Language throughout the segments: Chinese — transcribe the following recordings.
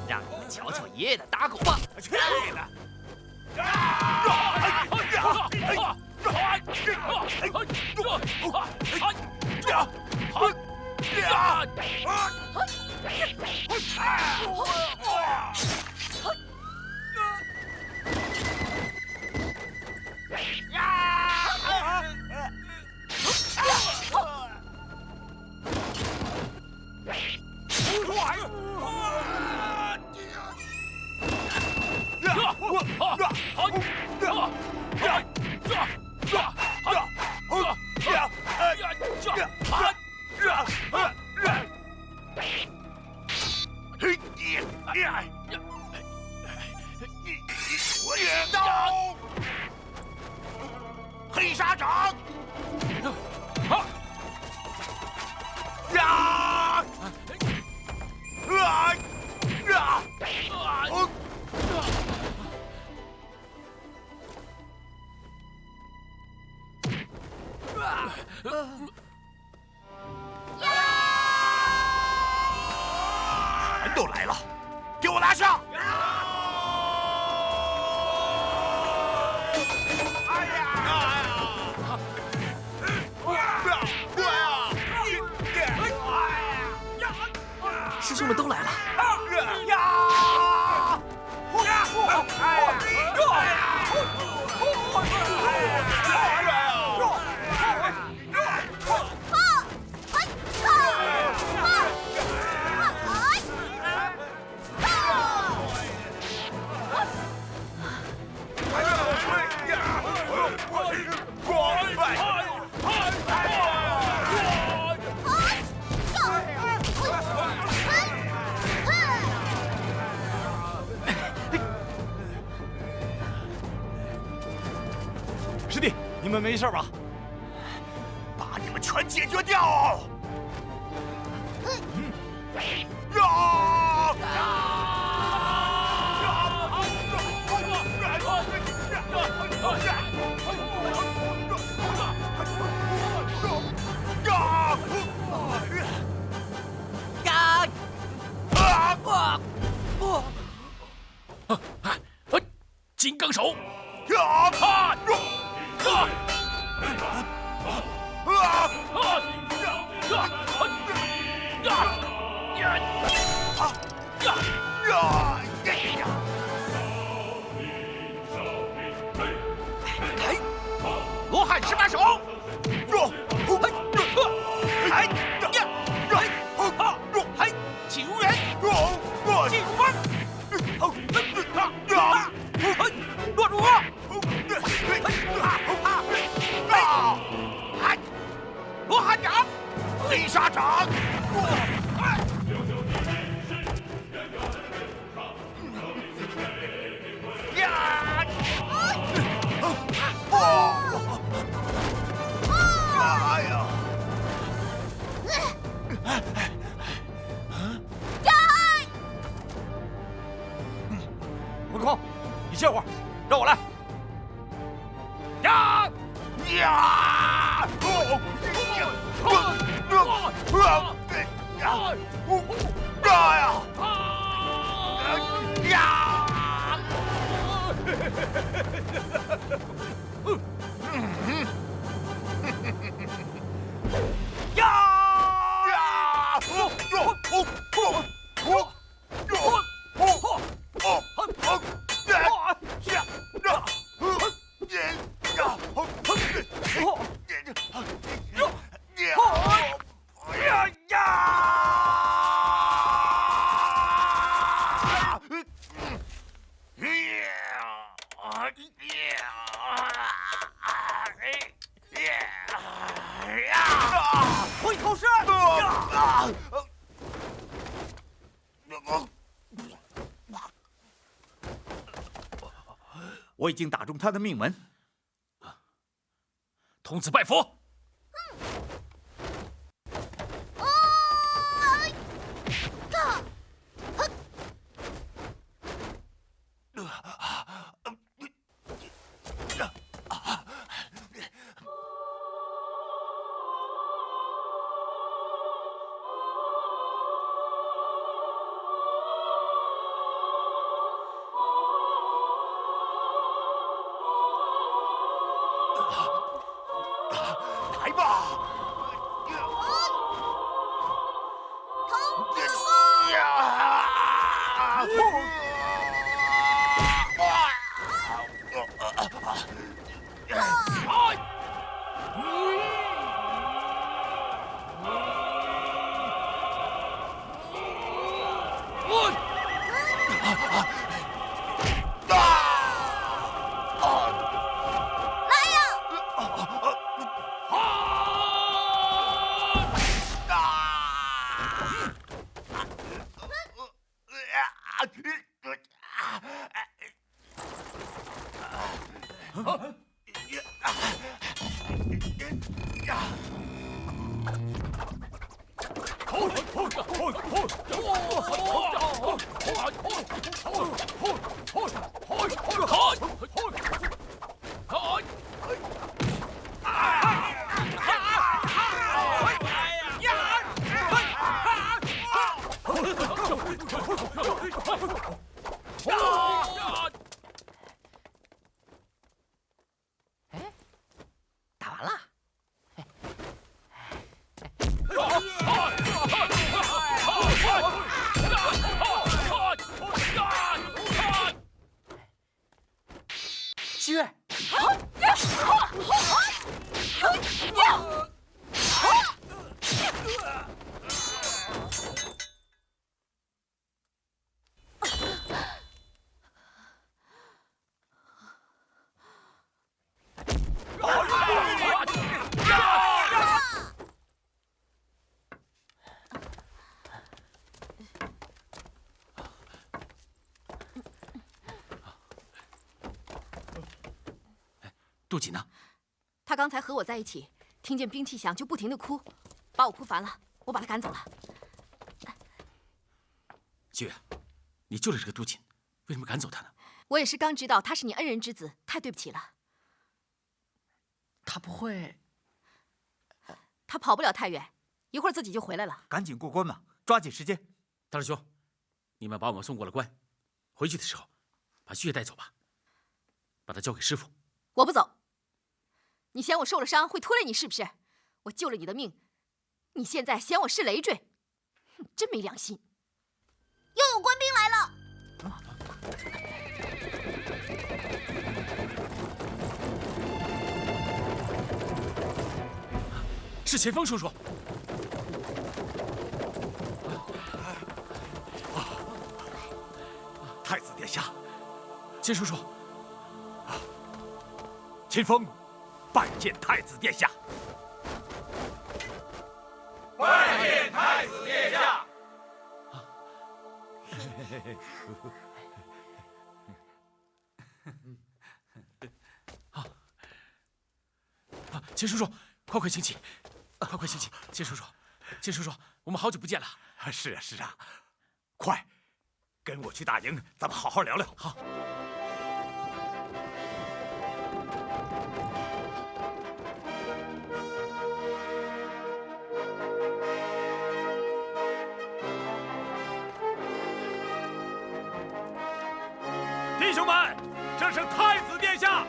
让你们瞧瞧爷爷的打狗吧！去你的！黑沙掌！全都来了，给我拿下！师兄们都来了。师弟，你们没事吧？把你们全解决掉！金刚手！罗汉十八手！请入园！进入门！落住！罗汉掌！黑沙掌！哎呀！悟空，你歇会儿，让我来。回头是。我已经打中他的命门，童子拜佛。杜锦呢？他刚才和我在一起，听见兵器响就不停地哭，把我哭烦了，我把他赶走了。七月，你救了这个杜锦，为什么赶走他呢？我也是刚知道他是你恩人之子，太对不起了。他不会……他跑不了太远，一会儿自己就回来了。赶紧过关吧，抓紧时间。大师兄，你们把我们送过了关，回去的时候把旭月带走吧，把他交给师傅。我不走。你嫌我受了伤会拖累你是不是？我救了你的命，你现在嫌我是累赘，真没良心！又有官兵来了！是前锋叔叔。太子殿下，钱叔叔，秦风拜见太子殿下。拜见太子殿下。钱叔叔，快请起，快请起！钱叔叔，钱叔叔，我们好久不见了。是啊，是啊，快，跟我去大营，咱们好好聊聊。好。弟兄们，这是太子殿下。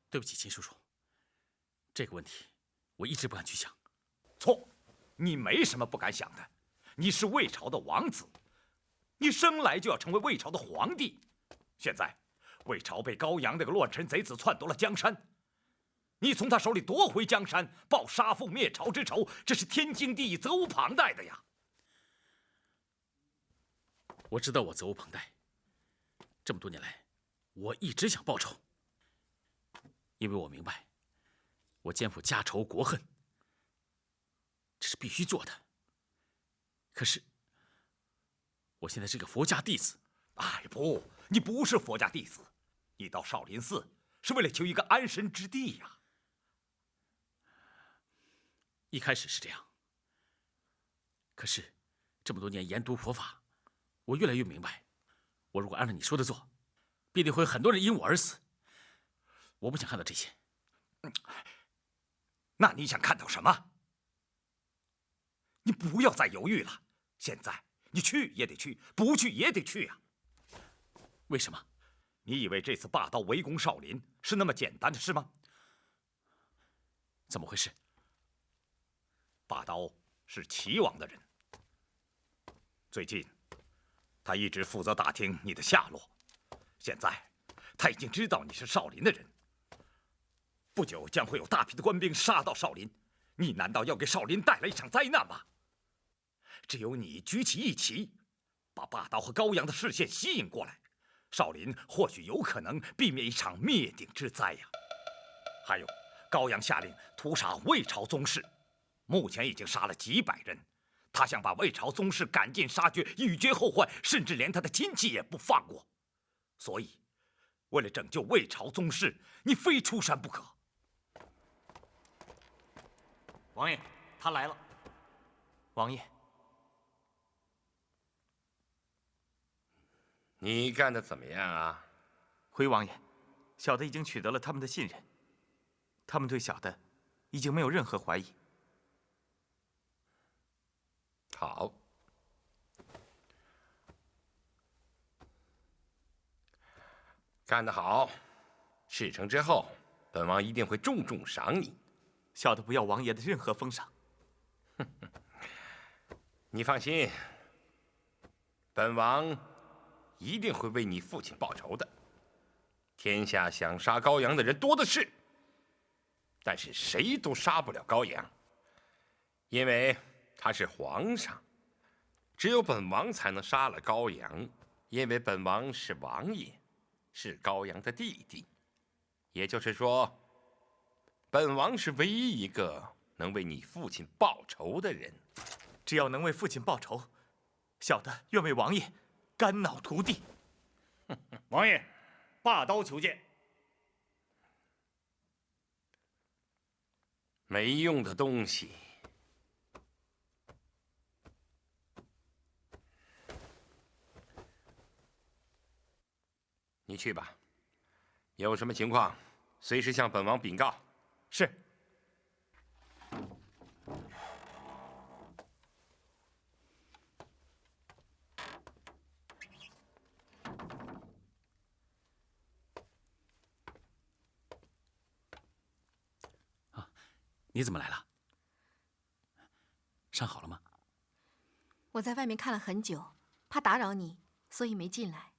对不起，秦叔叔，这个问题我一直不敢去想。错，你没什么不敢想的。你是魏朝的王子，你生来就要成为魏朝的皇帝。现在，魏朝被高阳那个乱臣贼子篡夺了江山，你从他手里夺回江山，报杀父灭朝之仇，这是天经地义、责无旁贷的呀。我知道我责无旁贷，这么多年来，我一直想报仇。因为我明白，我肩负家仇国恨，这是必须做的。可是，我现在是个佛家弟子。哎，不，你不是佛家弟子，你到少林寺是为了求一个安身之地呀。一开始是这样，可是这么多年研读佛法，我越来越明白，我如果按照你说的做，必定会有很多人因我而死。我不想看到这些。那你想看到什么？你不要再犹豫了，现在你去也得去，不去也得去啊。为什么？你以为这次霸道围攻少林是那么简单的事吗？怎么回事？霸道是齐王的人，最近他一直负责打听你的下落，现在他已经知道你是少林的人。不久将会有大批的官兵杀到少林，你难道要给少林带来一场灾难吗？只有你举起一旗，把霸道和高阳的视线吸引过来，少林或许有可能避免一场灭顶之灾呀。还有，高阳下令屠杀魏朝宗室，目前已经杀了几百人。他想把魏朝宗室赶尽杀绝，以绝后患，甚至连他的亲戚也不放过。所以，为了拯救魏朝宗室，你非出山不可。王爷，他来了。王爷，你干得怎么样啊？回王爷，小的已经取得了他们的信任，他们对小的已经没有任何怀疑。好，干得好！事成之后，本王一定会重重赏你。小的不要王爷的任何封赏。你放心，本王一定会为你父亲报仇的。天下想杀高阳的人多的是，但是谁都杀不了高阳，因为他是皇上。只有本王才能杀了高阳，因为本王是王爷，是高阳的弟弟。也就是说，本王是唯一一个能为你父亲报仇的人。只要能为父亲报仇，小的愿为王爷肝脑涂地。王爷，罢刀求见。没用的东西。你去吧，有什么情况，随时向本王禀告。是。你怎么来了？伤好了吗？我在外面看了很久，怕打扰你，所以没进来。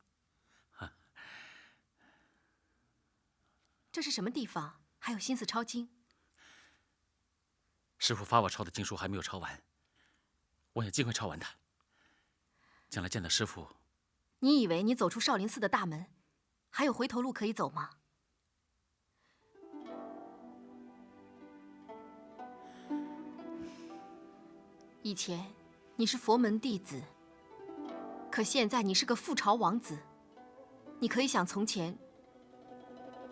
这是什么地方？还有心思抄经？师父发我抄的经书还没有抄完，我想尽快抄完它。将来见到师父，你以为你走出少林寺的大门，还有回头路可以走吗？以前你是佛门弟子，可现在你是个覆巢王子。你可以想从前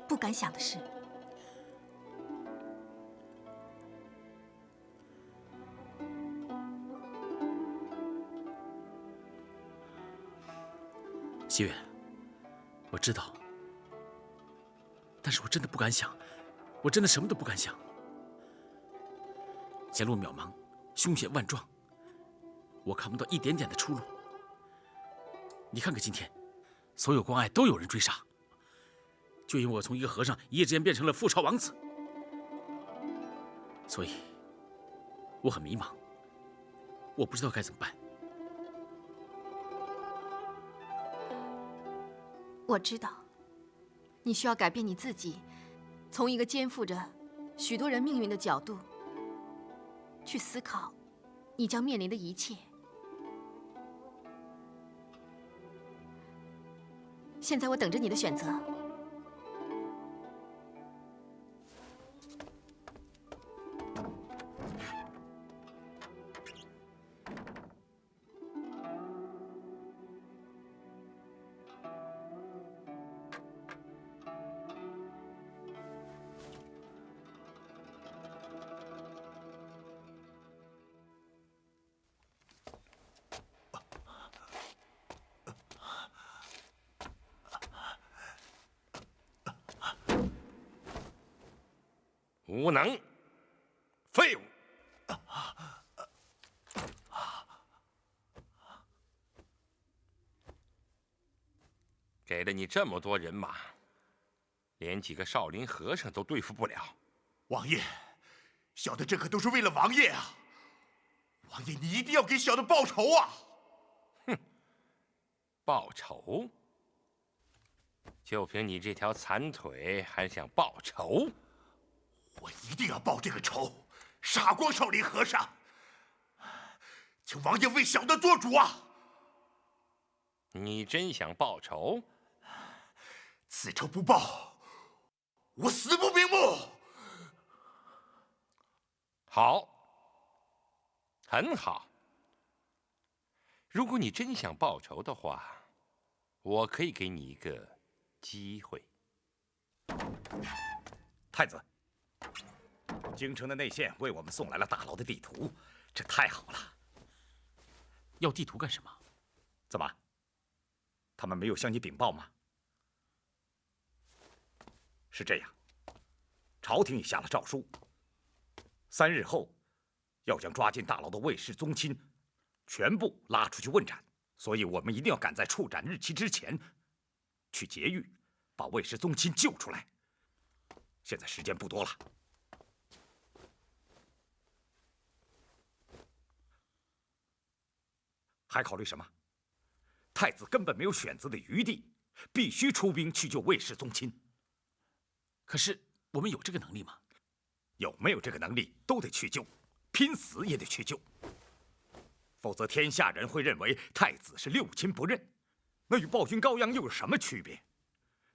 不敢想的事。西月，我知道，但是我真的不敢想，我真的什么都不敢想。前路渺茫，凶险万状，我看不到一点点的出路。你看看今天，所有关隘都有人追杀，就因为我从一个和尚一夜之间变成了覆巢王子，所以我很迷茫，我不知道该怎么办。我知道，你需要改变你自己，从一个肩负着许多人命运的角度去思考你将面临的一切。现在我等着你的选择。无能，废物！给了你这么多人马，连几个少林和尚都对付不了。王爷，小的这可都是为了王爷啊！王爷，你一定要给小的报仇啊！哼，报仇？就凭你这条残腿，还想报仇？我一定要报这个仇，杀光少林和尚！请王爷为小的做主啊！你真想报仇？此仇不报，我死不瞑目。好，很好。如果你真想报仇的话，我可以给你一个机会。太子，京城的内线为我们送来了大牢的地图，这太好了。要地图干什么？怎么？他们没有向你禀报吗？是这样，朝廷已下了诏书，3日后要将抓进大牢的魏氏宗亲全部拉出去问斩，所以我们一定要赶在处斩日期之前去劫狱，把魏氏宗亲救出来。现在时间不多了。还考虑什么？太子根本没有选择的余地，必须出兵去救魏氏宗亲。可是我们有这个能力吗？有没有这个能力都得去救，拼死也得去救。否则天下人会认为太子是六亲不认，那与暴君高阳又有什么区别？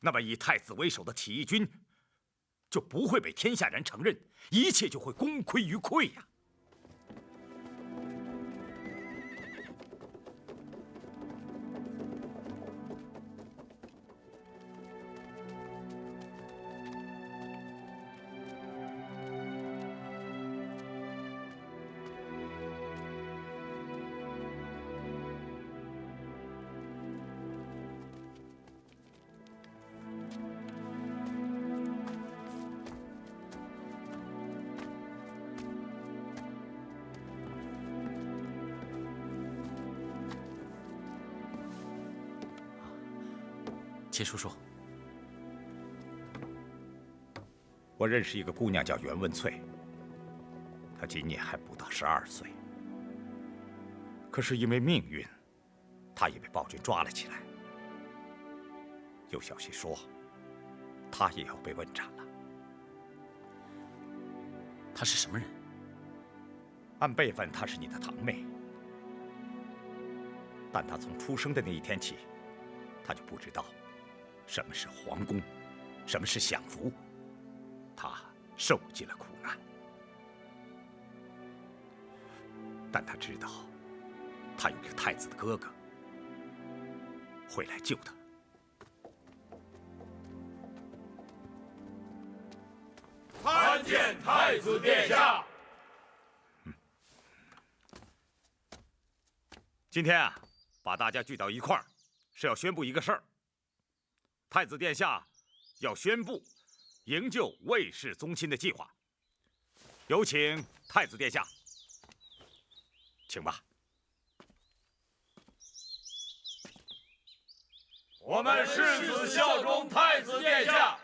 那么以太子为首的起义军就不会被天下人承认，一切就会功亏于篑呀。钱叔叔，我认识一个姑娘叫袁文翠，她今年还不到12岁，可是因为命运，她也被暴君抓了起来。有消息说，她也要被问斩了。她是什么人？按辈分，她是你的堂妹，但她从出生的那一天起，她就不知道什么是皇宫，什么是享福，她受尽了苦难。但她知道，她有个太子的哥哥会来救她。参见太子殿下。今天啊，把大家聚到一块儿，是要宣布一个事儿。太子殿下要宣布营救魏氏宗亲的计划，有请太子殿下，请吧。我们誓死效忠太子殿下。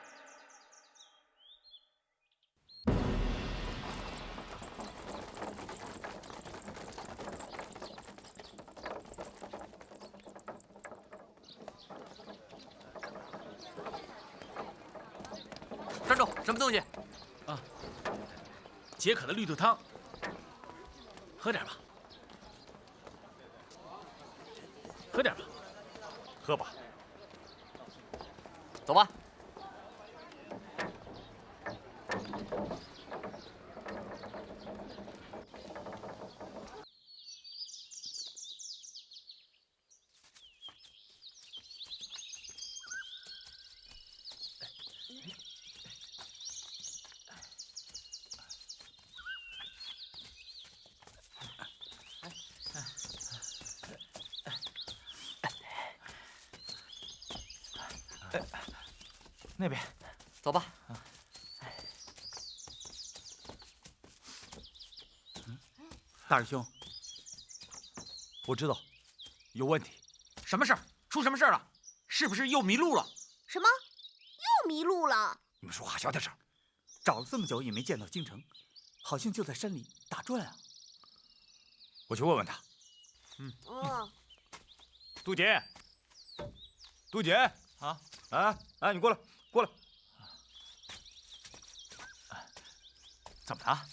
站住！什么东西？啊，解渴的绿豆汤，喝点吧，喝点吧，喝吧。走吧。那边，走吧。大师兄，我知道有问题。什么事儿？出什么事儿了？是不是又迷路了？什么？又迷路了？你们说话小点声。找了这么久也没见到京城，好像就在山里打转啊。我去问问他。杜姐，杜姐啊，你过来，过来。怎么了？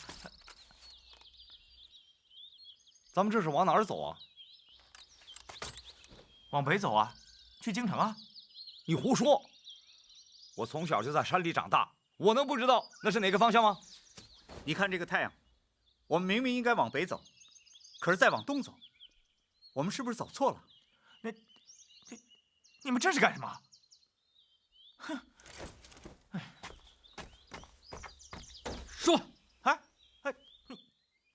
咱们这是往哪儿走啊？往北走啊，去京城啊。你胡说！我从小就在山里长大，我能不知道那是哪个方向吗？你看这个太阳，我们明明应该往北走，可是再往东走，我们是不是走错了？你们这是干什么？哼！说，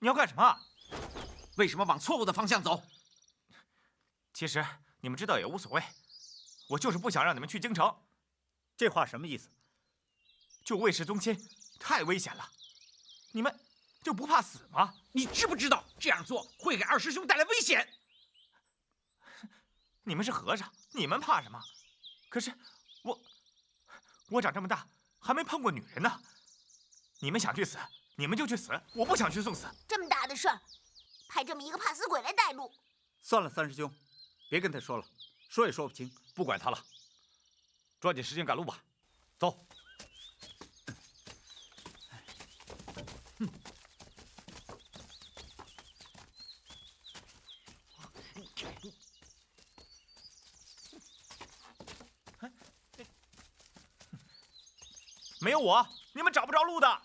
你要干什么？为什么往错误的方向走？其实你们知道也无所谓，我就是不想让你们去京城。这话什么意思？就魏氏宗亲太危险了，你们就不怕死吗？你知不知道这样做会给二师兄带来危险？你们是和尚，你们怕什么？可是我长这么大还没碰过女人呢。你们想去死，你们就去死，我不想去送死。这么大的事儿，派这么一个怕死鬼来带路。算了，三师兄，别跟他说了，说也说不清。不管他了，抓紧时间赶路吧，走。没有我，你们找不着路的。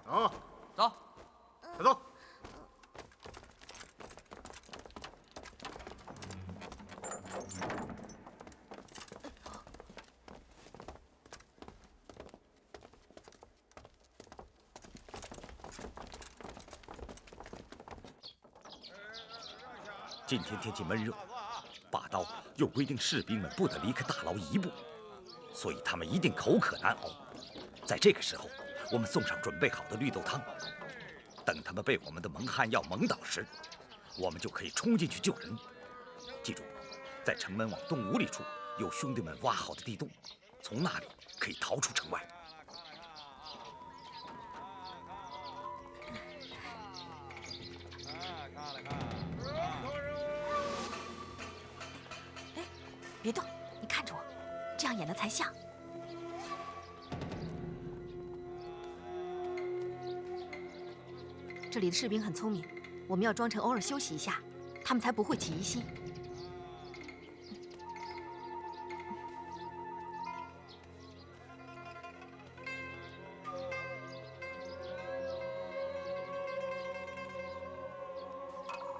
走，走，快走。今天天气闷热，把刀又规定士兵们不得离开大牢一步，所以他们一定口渴难熬。在这个时候，我们送上准备好的绿豆汤，等他们被我们的蒙汗药蒙倒时，我们就可以冲进去救人。记住，在城门往东5里处有兄弟们挖好的地洞，从那里可以逃出城外。别动，你看着我，这样演的才像。这里的士兵很聪明，我们要装成偶尔休息一下，他们才不会起疑心。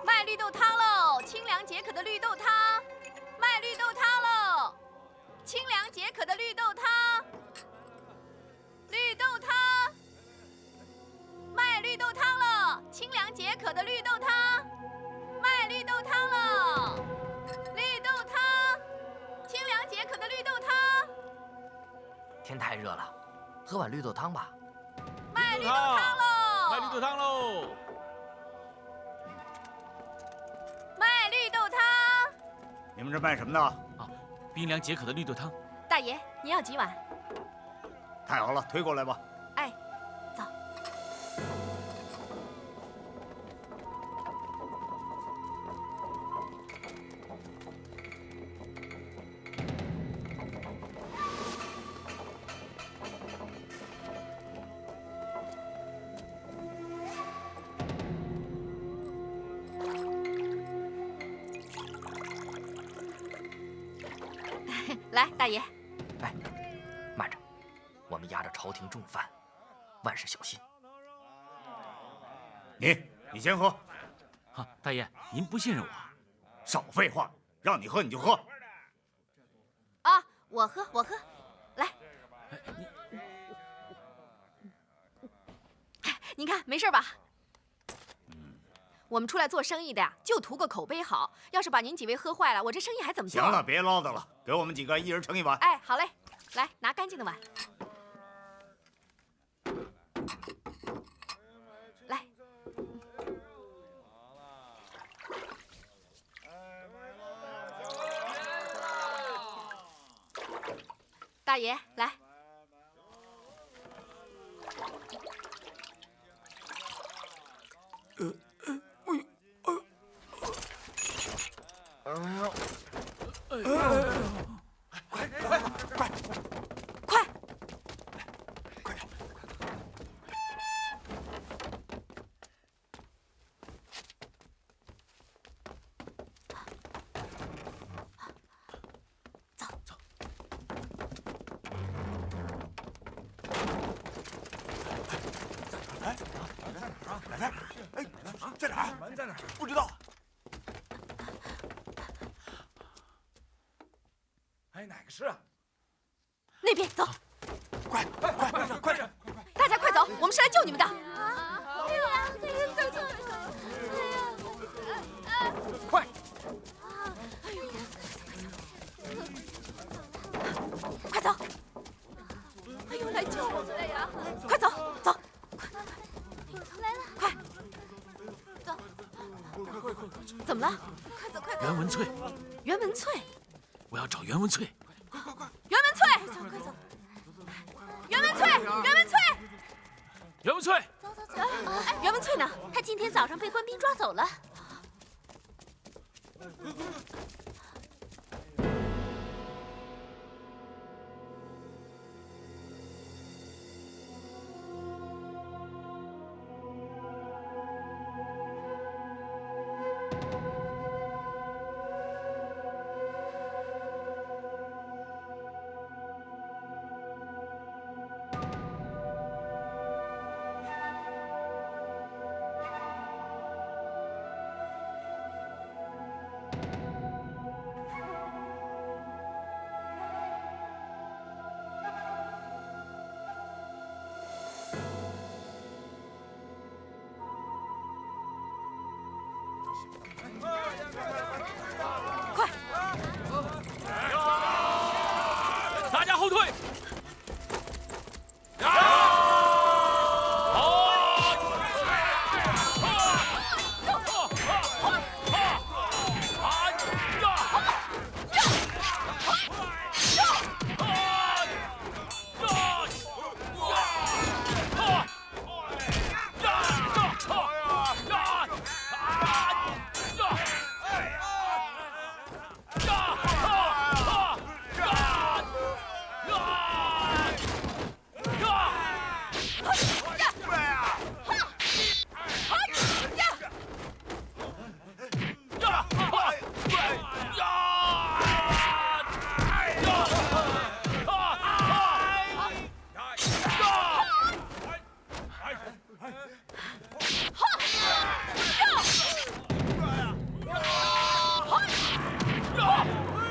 卖绿豆汤喽，清凉解渴的绿豆汤。卖绿豆汤喽，清凉解渴的绿豆汤。绿豆汤，卖绿豆汤了，清凉解渴的绿豆汤。卖绿豆汤了，绿豆汤，清凉解渴的绿豆汤。天太热了，喝碗绿豆汤吧。卖绿豆汤喽，卖绿豆汤喽。卖绿豆汤。你们这卖什么的？啊，冰凉解渴的绿豆汤。大爷，您要几碗？太好了，推过来吧。哎，走。来，大爷。哎，慢着，我们押着朝廷重犯，万事小心。你先喝。啊，大爷，您不信任我？少废话，让你喝你就喝。啊，我喝，来。您看没事吧？我们出来做生意的呀，就图个口碑好。要是把您几位喝坏了，我这生意还怎么做？行了，别唠叨了，给我们几个一人盛一碗。哎，好嘞，来拿干净的碗。来。大爷，来。在哪儿？门在哪儿？不知道。哎，哪个是啊？那边走，快点！大家快走，我们是来救你们的。哎呀，走！快！快走！哎呦，来救我们了呀！快走！来了，快！走！怎么了？快走！袁文翠，袁文翠，我要找袁文翠。袁文翠，快走！袁文翠，袁文翠，走！袁文翠呢？他今天早上被官兵抓走了。快！大家后退！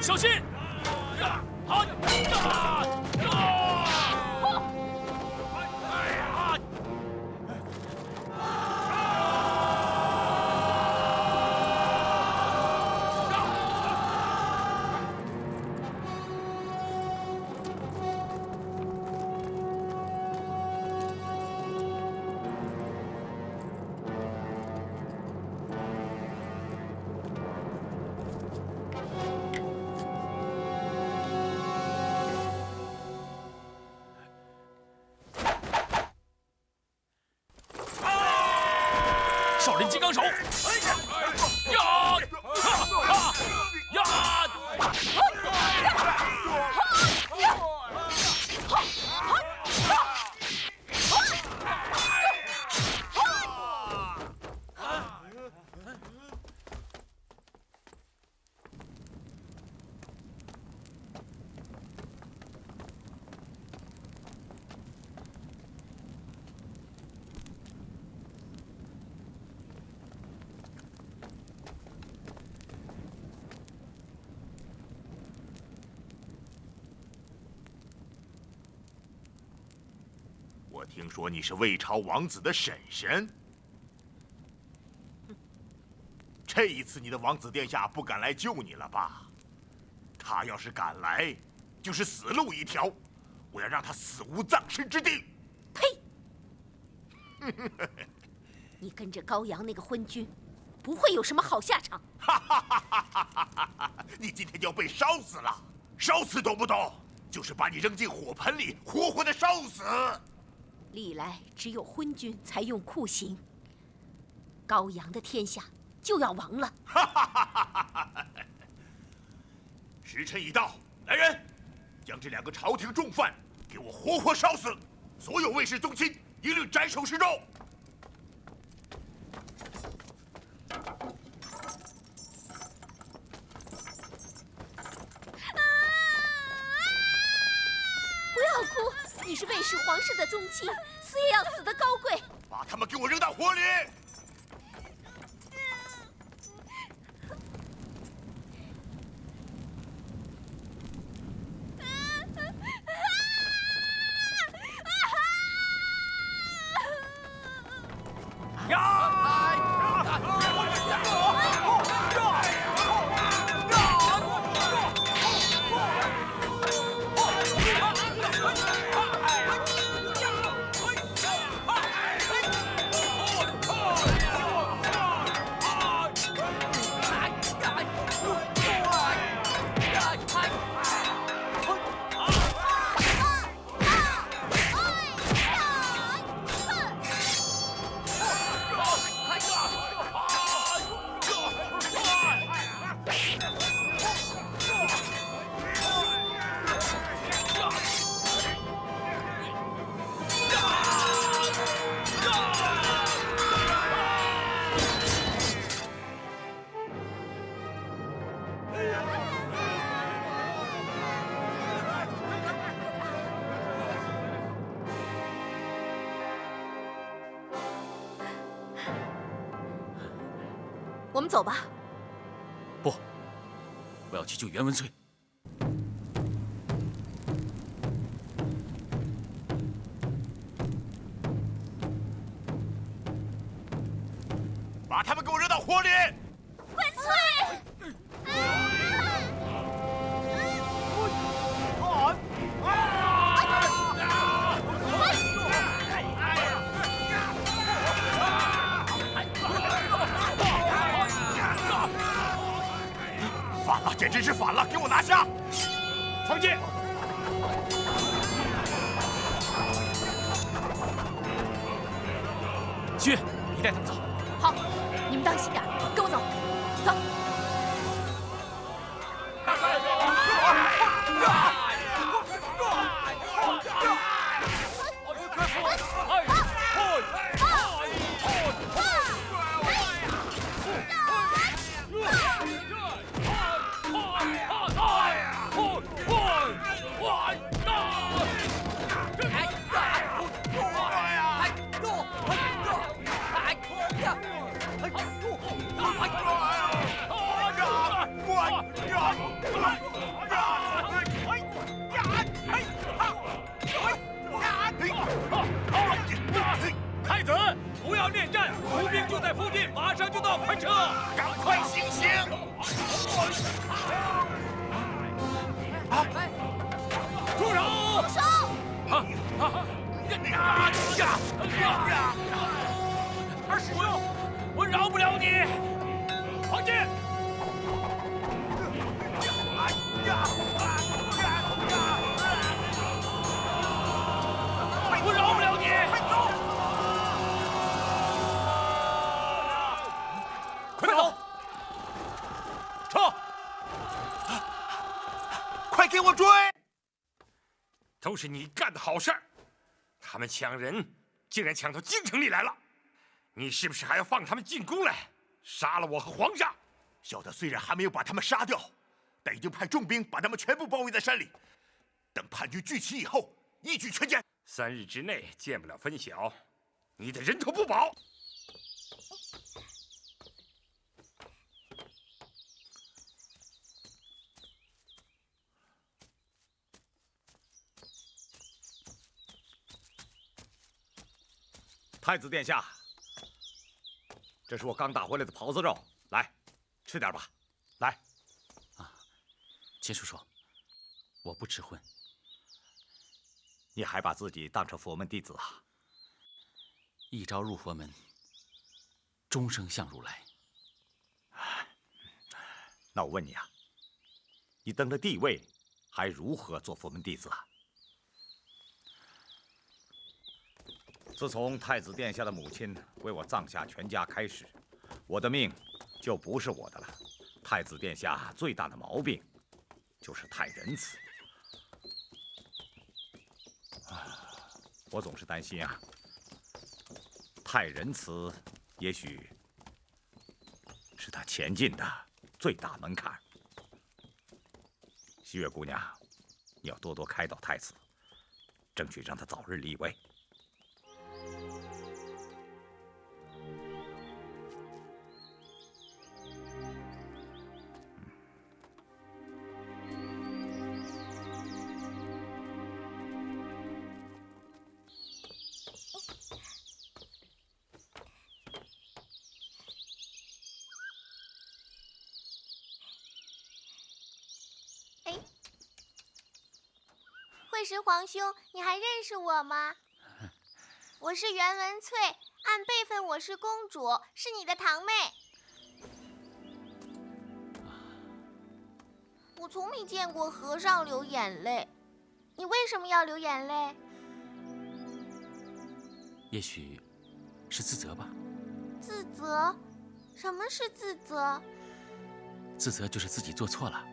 小心！少林金刚手！呀！我听说你是魏朝王子的婶婶。这一次你的王子殿下不敢来救你了吧？他要是敢来，就是死路一条。我要让他死无葬身之地。呸！你跟着高阳那个昏君，不会有什么好下场。你今天就要被烧死了，烧死懂不懂？就是把你扔进火盆里，活活的烧死。历来只有昏君才用酷刑，高阳的天下就要亡了。时辰已到，来人，将这2个朝廷重犯给我活活烧死！所有卫士宗亲一律斩首示众。不要哭，你是卫氏皇室的宗亲，死也要死得高贵。把他们给我扔到火里！我们走吧。不，我要去救袁文粹。把他们给我扔到火里！文粹！反了，简直是反了！给我拿下！放箭！七月，你带他们走。好，你们当心点，跟我走，走。太子，不要恋战，伏兵就在附近，马上就到，快撤！赶快行刑！住手！住手！二师兄，我饶不了你！放箭！我饶不了你！快走！快走！撤！快给我追！都是你干的好事儿，他们抢人竟然抢到京城里来了，你是不是还要放他们进宫来，杀了我和皇上？小的虽然还没有把他们杀掉，但已经派重兵把他们全部包围在山里，等叛军聚齐以后，一举全歼。3日之内见不了分晓，你的人头不保。太子殿下，这是我刚打回来的狍子肉，来吃点吧。来，秦叔叔，我不吃荤。你还把自己当成佛门弟子啊？一朝入佛门，终生向如来。那我问你啊，你登了帝位，还如何做佛门弟子啊？自从太子殿下的母亲为我葬下全家开始，我的命就不是我的了。太子殿下最大的毛病就是太仁慈。我总是担心啊，太仁慈也许是他前进的最大门槛。西月姑娘，你要多多开导太子，争取让他早日立位。会师皇兄，你还认识我吗？我是袁文翠，按辈分我是公主，是你的堂妹。我从没见过和尚流眼泪，你为什么要流眼泪？也许是自责吧。自责？什么是自责？自责就是自己做错了，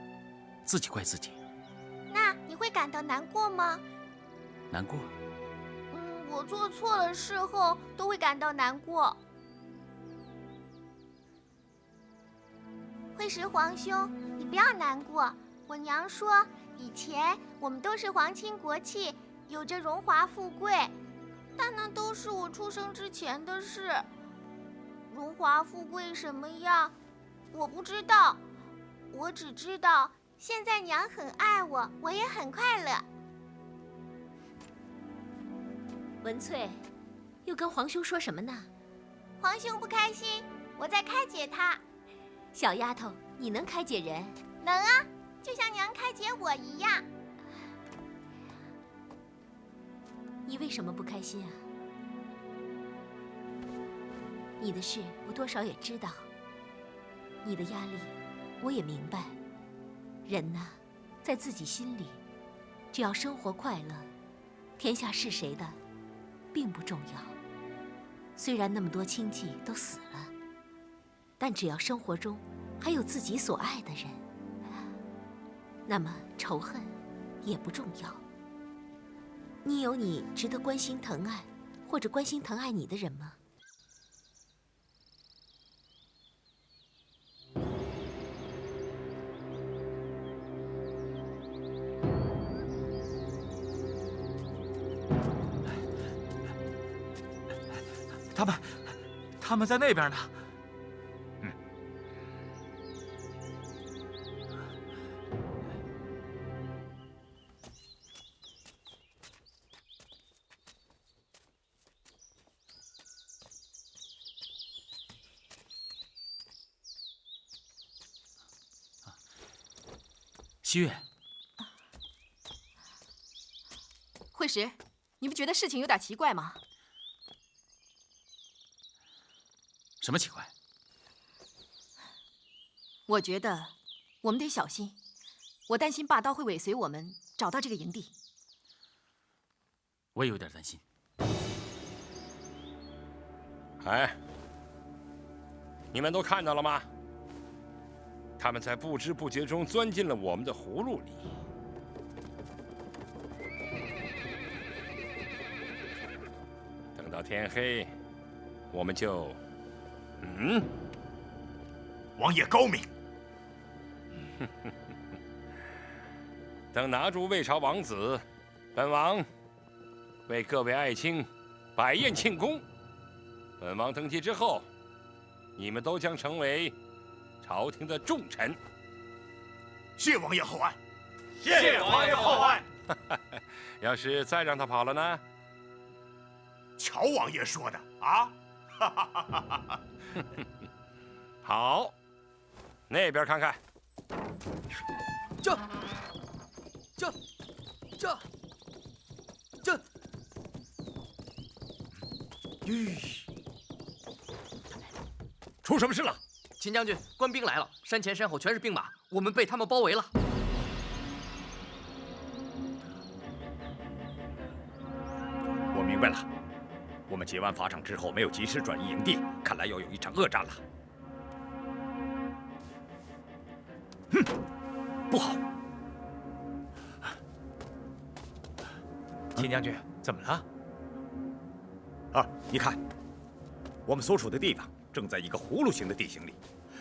自己怪自己。那你会感到难过吗？难过？我做错了事后都会感到难过。会师皇兄，你不要难过。我娘说，以前我们都是皇亲国戚，有着荣华富贵，但那都是我出生之前的事。荣华富贵什么样，我不知道。我只知道现在娘很爱我，我也很快乐。文翠，又跟皇兄说什么呢？皇兄不开心，我在开解他。小丫头，你能开解人？能啊，就像娘开解我一样。你为什么不开心啊？你的事我多少也知道，你的压力我也明白。人呐，在自己心里，只要生活快乐，天下是谁的并不重要。虽然那么多亲戚都死了，但只要生活中还有自己所爱的人，那么仇恨也不重要。你有你值得关心疼爱，或者关心疼爱你的人吗？他们在那边呢。西月，慧石，你不觉得事情有点奇怪吗？什么奇怪？我觉得我们得小心，我担心霸刀会尾随我们找到这个营地。我也有点担心。哎，你们都看到了吗？他们在不知不觉中钻进了我们的葫芦里。等到天黑，我们就……王爷高明。等拿住魏朝王子，本王为各位爱卿摆宴庆功。本王登基之后，你们都将成为朝廷的重臣。谢王爷厚爱，谢王爷厚爱。要是再让他跑了呢？乔王爷说的啊！好，那边看看。这。出什么事了？秦将军，官兵来了，山前山后全是兵马，我们被他们包围了。我明白了，我们结完法场之后没有及时转移营地，看来要有一场恶战了。哼，不好！秦将军，怎么了？啊，你看，我们所处的地方正在一个葫芦形的地形里，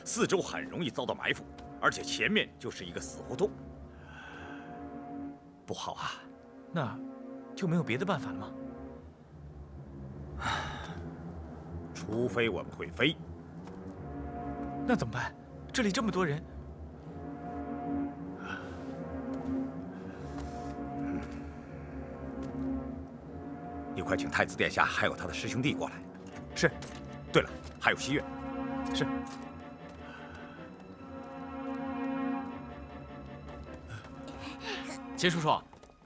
四周很容易遭到埋伏，而且前面就是一个死胡同。不好啊！那就没有别的办法了吗？除非我们会飞。那怎么办？这里这么多人。你快请太子殿下还有他的师兄弟过来。是。对了，还有西岳。是。秦叔叔，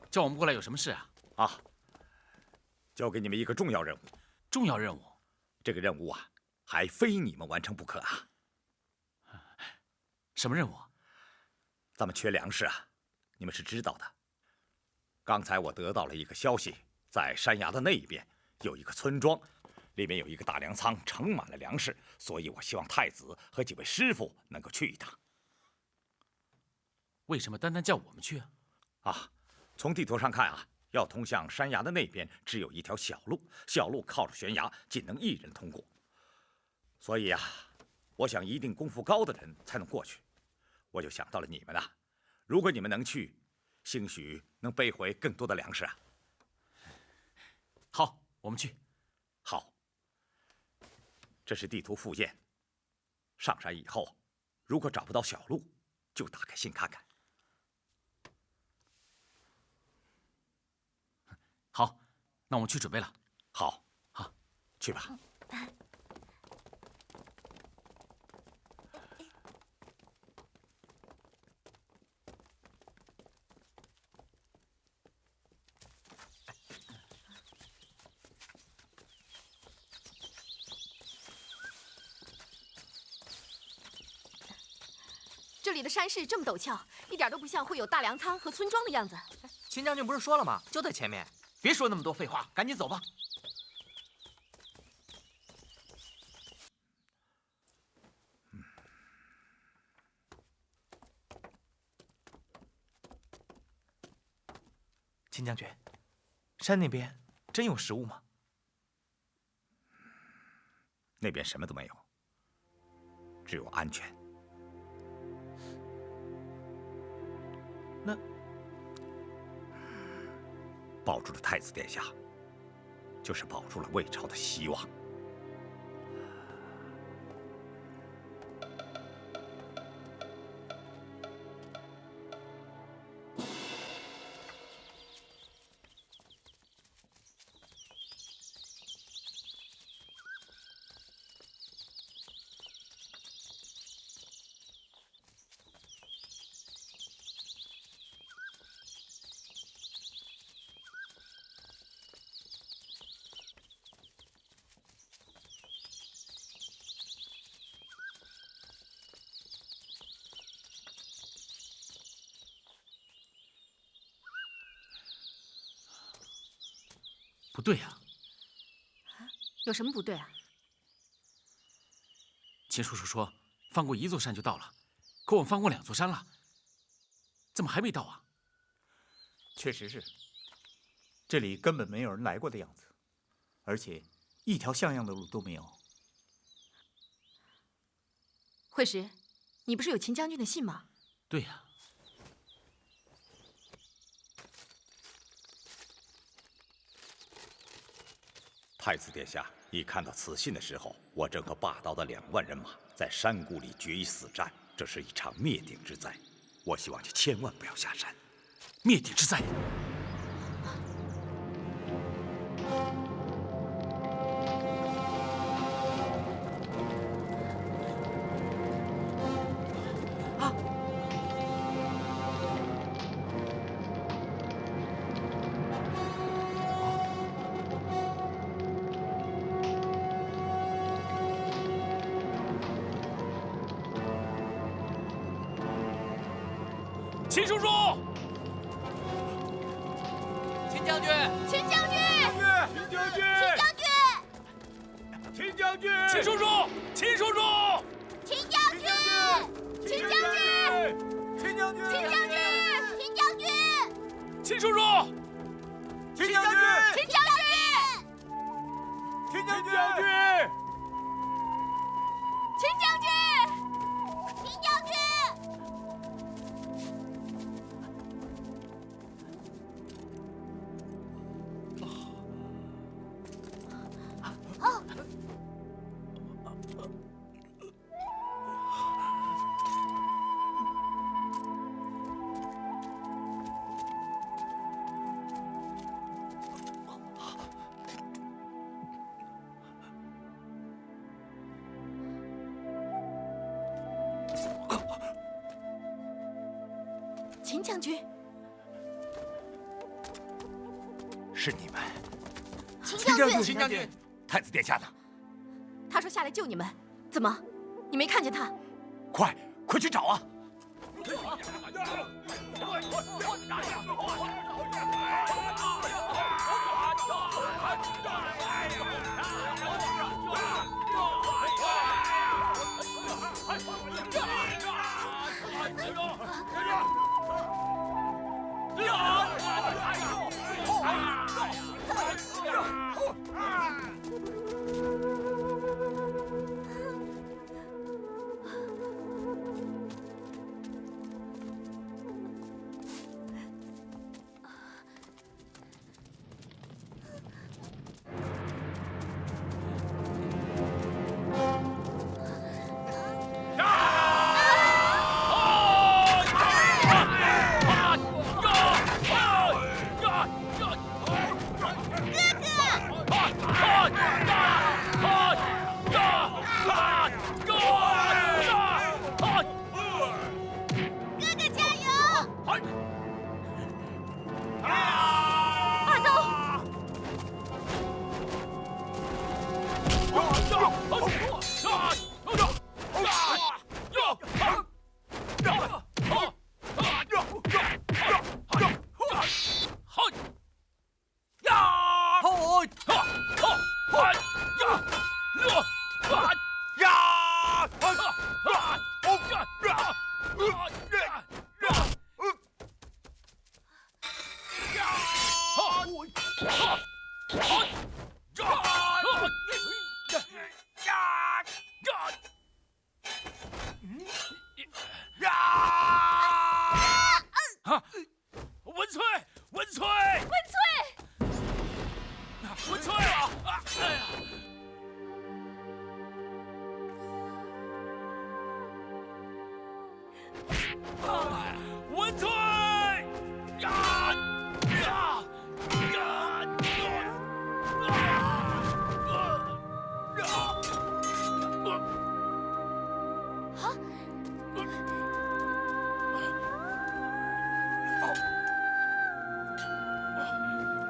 叫我们过来有什么事啊？啊，交给你们一个重要任务。重要任务？这个任务啊，还非你们完成不可啊！什么任务？咱们缺粮食啊，你们是知道的。刚才我得到了一个消息，在山崖的那一边有一个村庄，里面有一个大粮仓，盛满了粮食，所以我希望太子和几位师傅能够去一趟。为什么单单叫我们去啊？啊，从地图上看啊，要通向山崖的那边只有一条小路，小路靠着悬崖，仅能一人通过。所以啊，我想一定功夫高的人才能过去。我就想到了你们啊，如果你们能去，兴许能背回更多的粮食啊。好，我们去。好，这是地图附件。上山以后，如果找不到小路，就打开信看看。好，那我们去准备了。好，好，去吧。这里的山势这么陡峭，一点都不像会有大粮仓和村庄的样子。秦将军不是说了吗？就在前面。别说那么多废话，赶紧走吧。秦将军，山那边真有食物吗？那边什么都没有，只有安全。那保住了太子殿下，就是保住了魏朝的希望。不对呀，有什么不对啊？秦叔叔说翻过一座山就到了，可我们翻过2座山了，怎么还没到啊？确实是，这里根本没有人来过的样子，而且一条像样的路都没有。惠石，你不是有秦将军的信吗？对呀。太子殿下，一看到此信的时候，我正和霸道的2万人马在山谷里决一死战，这是一场灭顶之灾。我希望你千万不要下山。灭顶之灾。秦叔叔，秦将军，秦将军，秦将军，秦将军，秦叔叔，秦叔叔，秦将军，秦将军，秦将军，秦将军，秦将军，秦叔叔，秦将军，秦将军，秦将军，秦将军，秦将军。秦将军，是你们，秦将军，秦将军，太子殿下呢？他说下来救你们，怎么，你没看见他？快去找啊！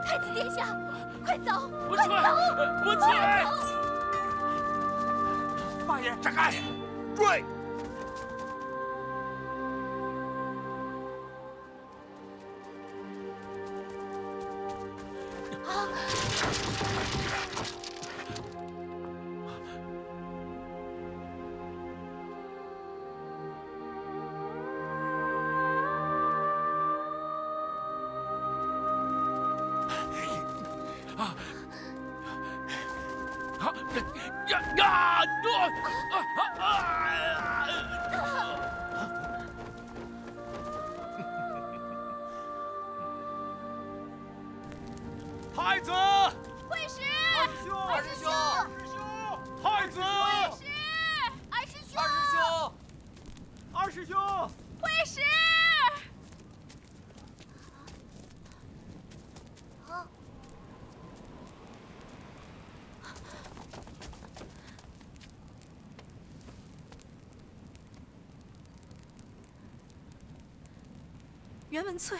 太子殿下，快走！文翠，文翠！八爷，闪开！追！太子，会师，二师兄，太子，二师兄，二师兄，会师。袁文翠，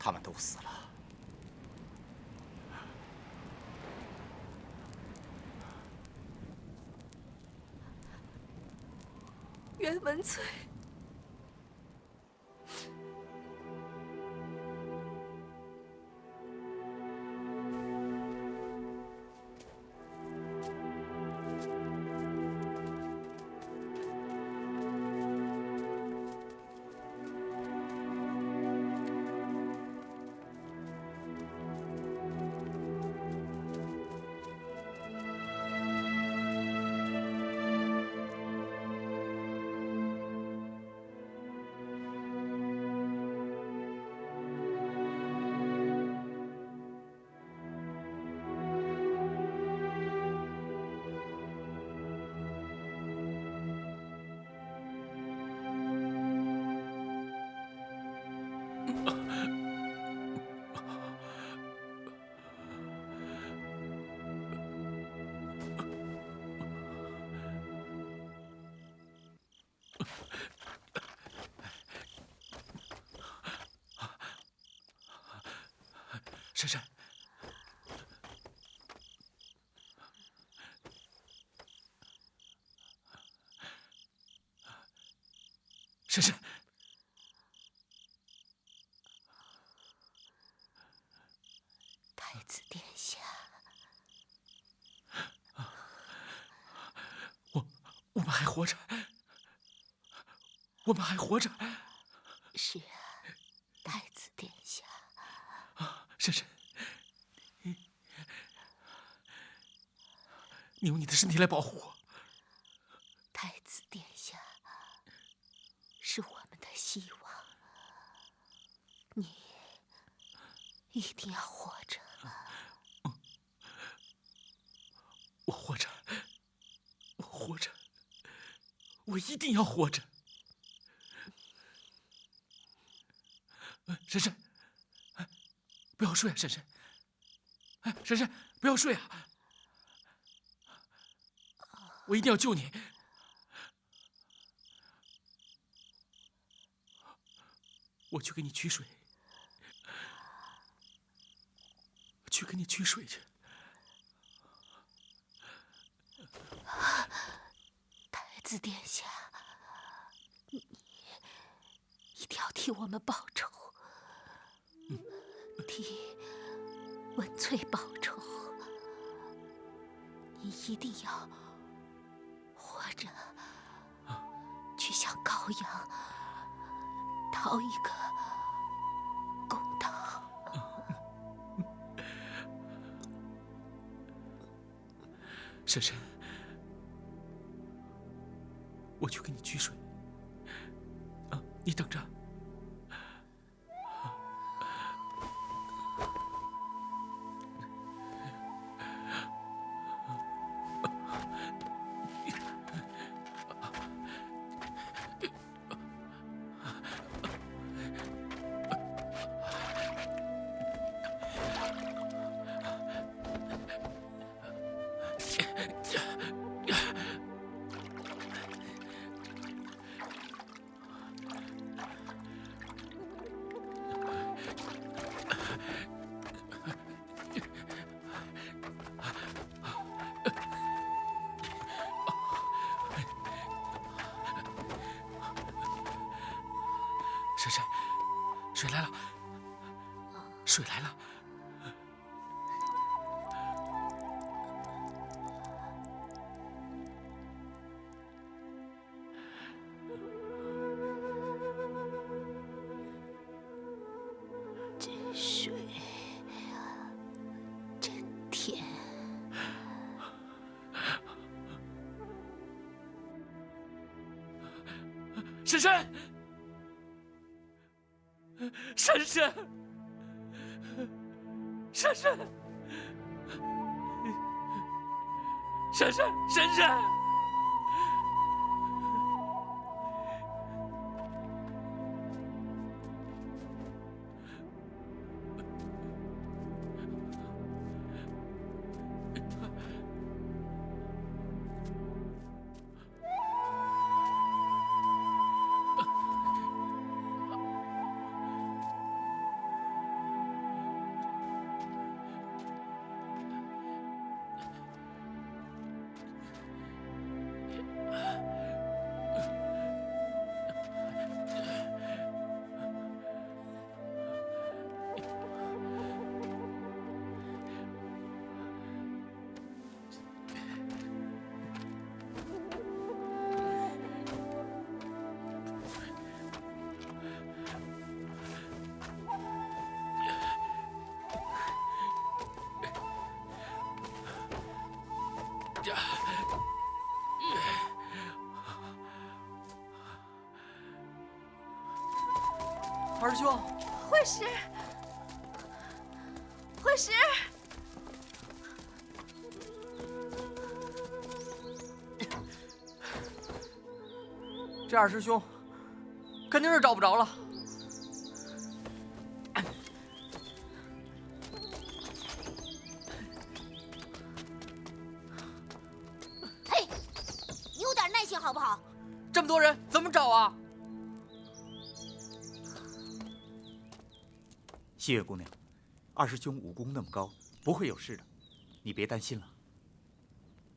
他们都死了。袁文翠。珊珊，珊珊，太子殿下，我们还活着，我们还活着。是啊，太子殿下。珊珊，你用你的身体来保护我。太子殿下是我们的希望，你一定要活着。我活着，我活着，我一定要活着。珊珊，不要睡啊，珊珊！珊珊，不要睡啊！我一定要救你。我去给你取水，去给你取水去。太子殿下，你一定要替我们报仇，替文翠报仇。你一定要活着，去向高阳讨一个公道。珊珊，我去给你取水。你等着。珊珊，水来了，水来了。这水真甜。珊珊，珊珊，珊珊，珊珊，珊珊。二师兄，慧石，慧石，这二师兄肯定是找不着了。嘿，你有点耐心好不好？这么多人怎么找啊？希月姑娘，二师兄武功那么高，不会有事的，你别担心了。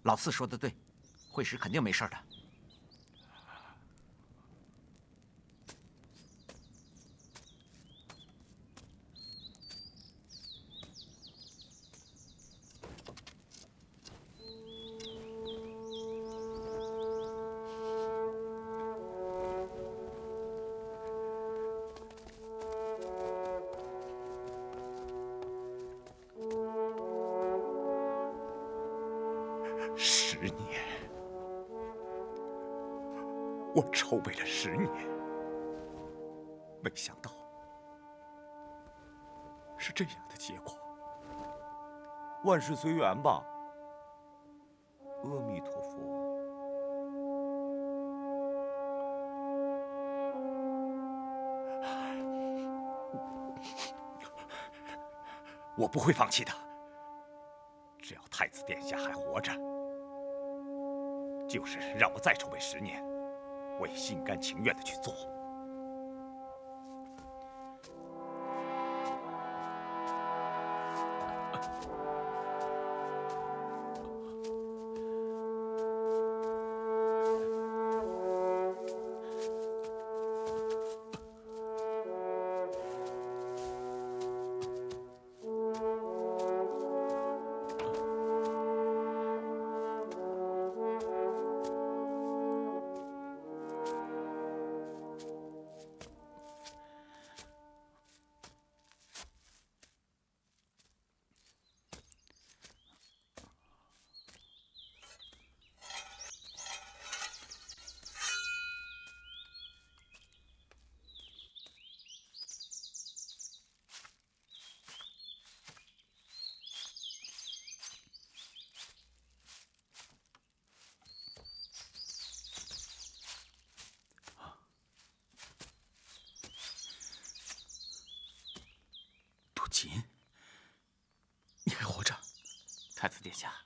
老四说的对，慧石肯定没事的。10年，我筹备了10年，没想到是这样的结果。万事随缘吧，阿弥陀佛。我不会放弃的，只要太子殿下还活着。就是让我再筹备10年，我也心甘情愿的去做。锦，你还活着？太子殿下，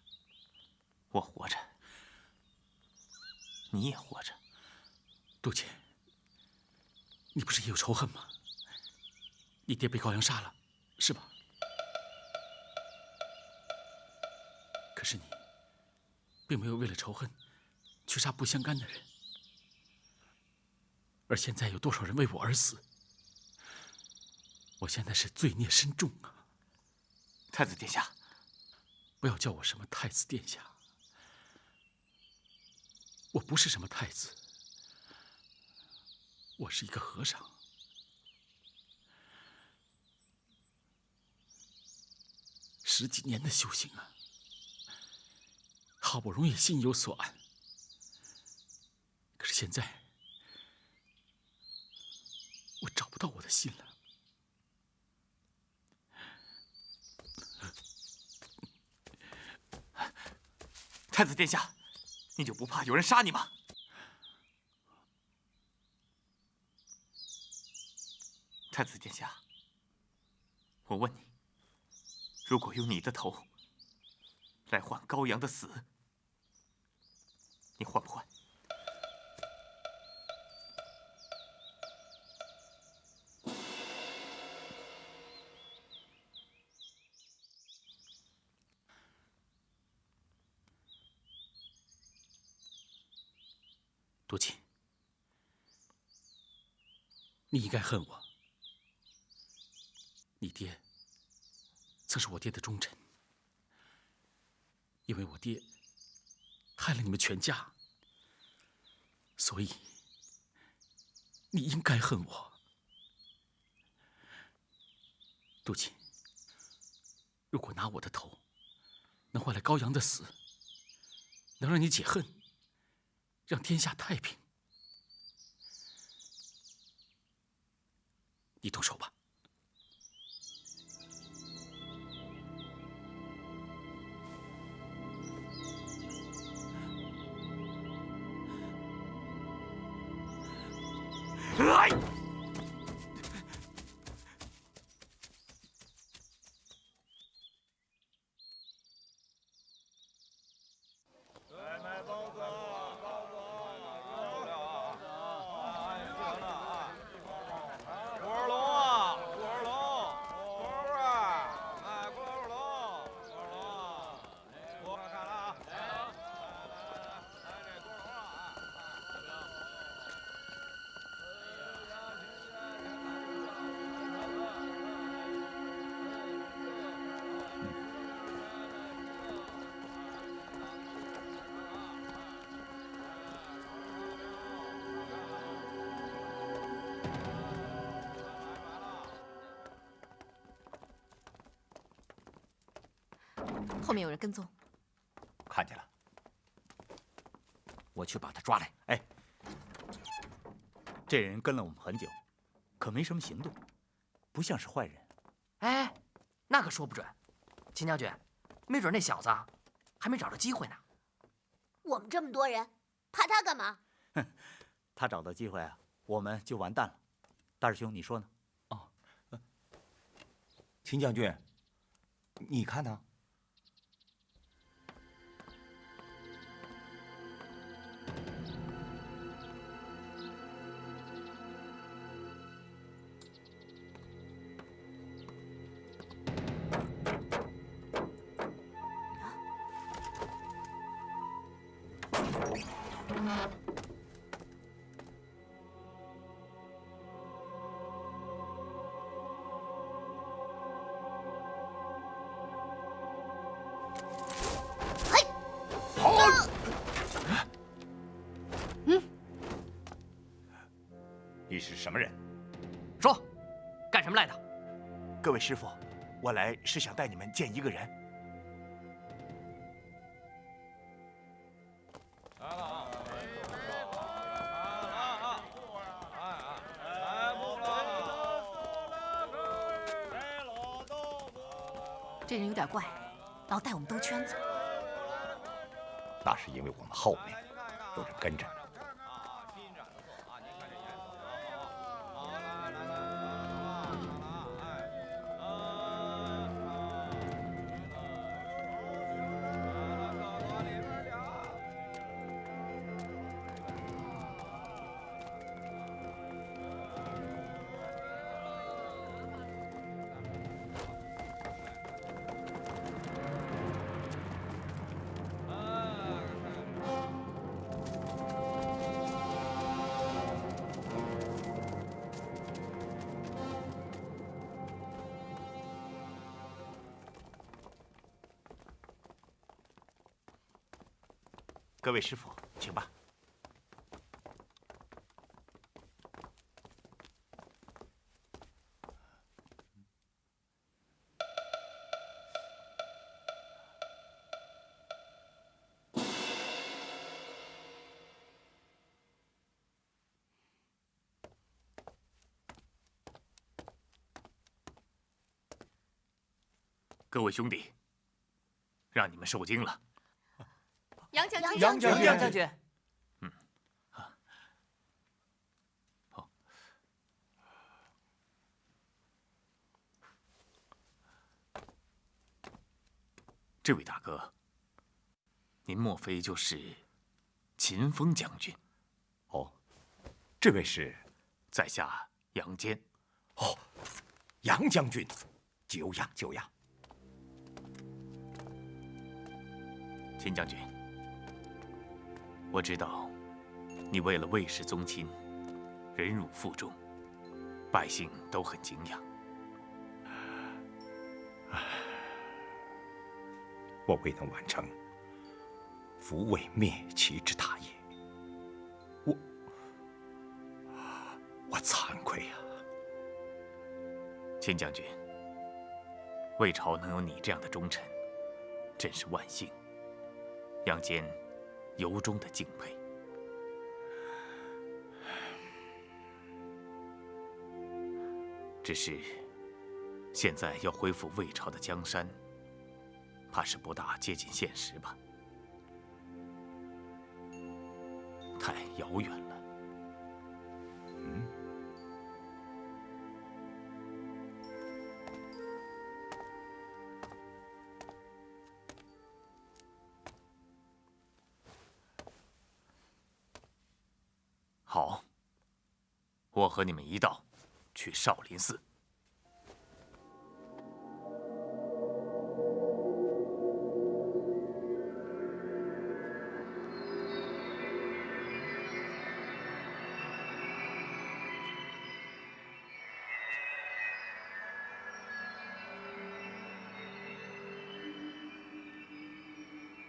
我活着，你也活着。杜锦，你不是也有仇恨吗？你爹被高阳杀了，是吧？可是你并没有为了仇恨去杀不相干的人，而现在有多少人为我而死？我现在是罪孽深重啊！太子殿下，不要叫我什么太子殿下，我不是什么太子，我是一个和尚。10几年的修行啊，好不容易心有所安，可是现在我找不到我的心了。太子殿下，你就不怕有人杀你吗？太子殿下，我问你，如果用你的头来换高阳的死，你换不换？杜锦，你应该恨我。你爹曾是我爹的忠臣，因为我爹害了你们全家，所以你应该恨我。杜锦，如果拿我的头能换来高阳的死，能让你解恨，让天下太平，你动手吧。哎！后面有人跟踪，看见了，我去把他抓来。哎，这人跟了我们很久，可没什么行动，不像是坏人。哎，那可说不准，秦将军，没准那小子还没找着机会呢。我们这么多人，怕他干嘛？哼，他找到机会啊，我们就完蛋了。大师兄，你说呢？哦，秦将军，你看呢？你是什么人？说，干什么来的？各位师傅，我来是想带你们见一个人。这人有点怪，老带我们兜圈子。那是因为我们后面有人跟着。各位师傅，请吧。各位兄弟，让你们受惊了。杨将军，杨将军，这位大哥，您莫非就是秦风将军？哦，这位是在下杨坚。哦，杨将军，久仰久仰。秦将军，我知道你为了魏氏宗亲，忍辱负重，百姓都很敬仰。我未能完成扶魏灭齐之大业，我惭愧啊！秦将军，魏朝能有你这样的忠臣，真是万幸。杨坚由衷的敬佩。只是现在要恢复魏朝的江山，怕是不大接近现实吧？太遥远了。好，我和你们一道去少林寺。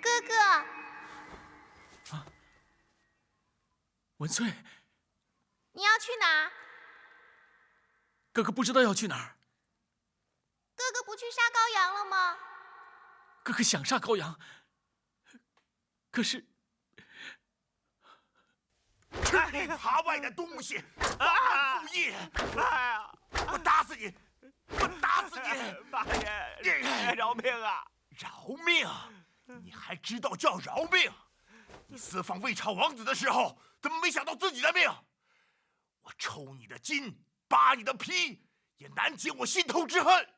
哥哥，文翠，你要去哪儿？哥哥不知道要去哪儿。哥哥不去杀羔羊了吗？哥哥想杀羔羊，可是吃你扒外的东西，忘恩负义！我打死你！我打死你！八爷，饶命啊！饶命！你还知道叫饶命？你私访魏朝王子的时候，怎么没想到自己的命？我抽你的筋，扒你的皮，也难解我心头之恨。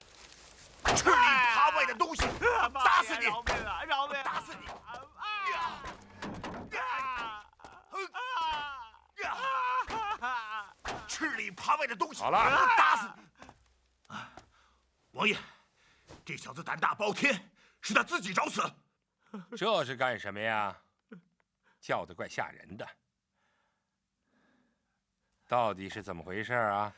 吃你扒外的东西，打死你！饶命啊！饶命！打死你！吃你扒外的东西！好了，打死你！王爷，这小子胆大包天，是他自己找死。这是干什么呀？叫得怪吓人的。到底是怎么回事啊？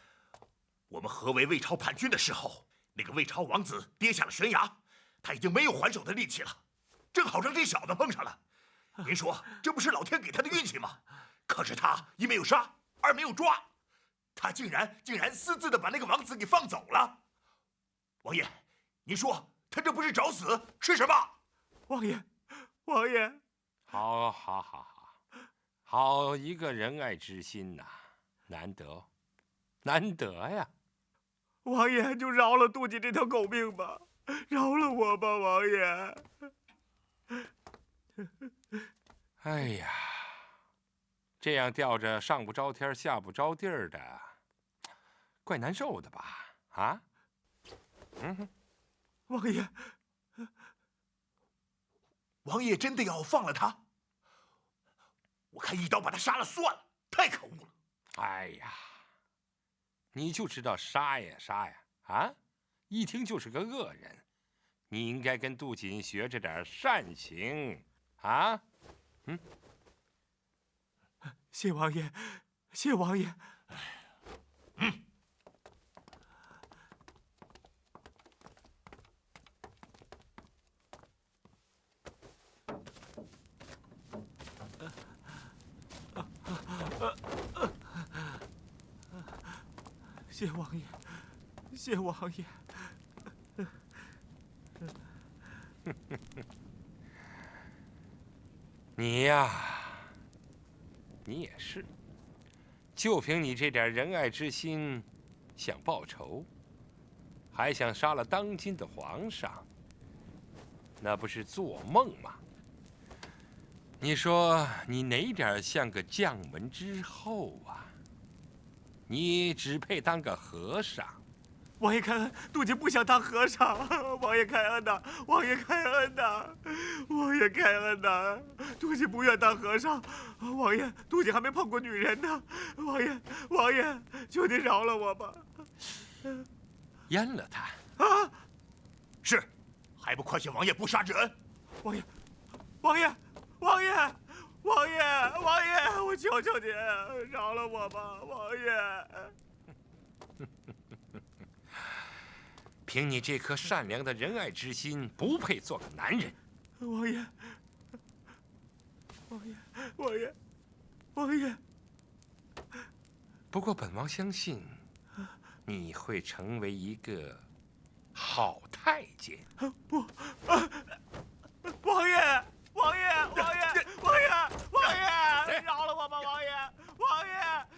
我们合围魏朝叛军的时候，那个魏朝王子跌下了悬崖，他已经没有还手的力气了，正好让这小子碰上了。您说这不是老天给他的运气吗？可是他一没有杀，二没有抓，他竟然私自的把那个王子给放走了。王爷，您说他这不是找死是什么？王爷，王爷，好，好一个仁爱之心呐，难得，难得呀！王爷就饶了杜姐这条狗命吧，饶了我吧，王爷。哎呀，这样吊着上不着天下不着地儿的，怪难受的吧？啊？王爷，王爷真的要放了他？我看一刀把他杀了算了，太可恶了！哎呀，你就知道杀呀杀呀啊！一听就是个恶人，你应该跟杜锦学着点善行啊！谢王爷，谢王爷。谢王爷，谢王爷。你呀，你也是，就凭你这点仁爱之心，想报仇，还想杀了当今的皇上，那不是做梦吗？你说你哪点像个将门之后啊？你只配当个和尚。王爷开恩，杜姐不想当和尚。王爷开恩呐，王爷开恩呐，王爷开恩呐，杜姐不愿当和尚。王爷，杜姐还没碰过女人呢。王爷，求您饶了我吧。阉了他啊！是，还不快谢王爷不杀之恩！王爷，我求求您饶了我吧，王爷。凭你这颗善良的仁爱之心，不配做个男人。王爷。不过本王相信，你会成为一个好太监。不，王爷，饶了我吧，王爷，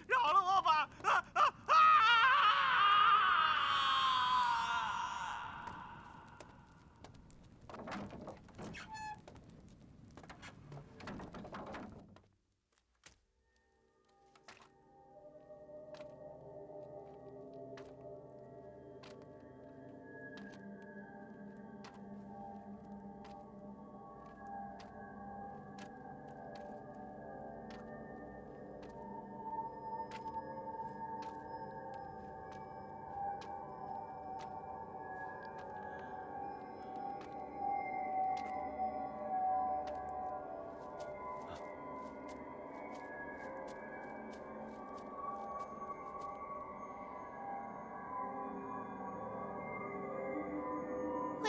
饶了我吧！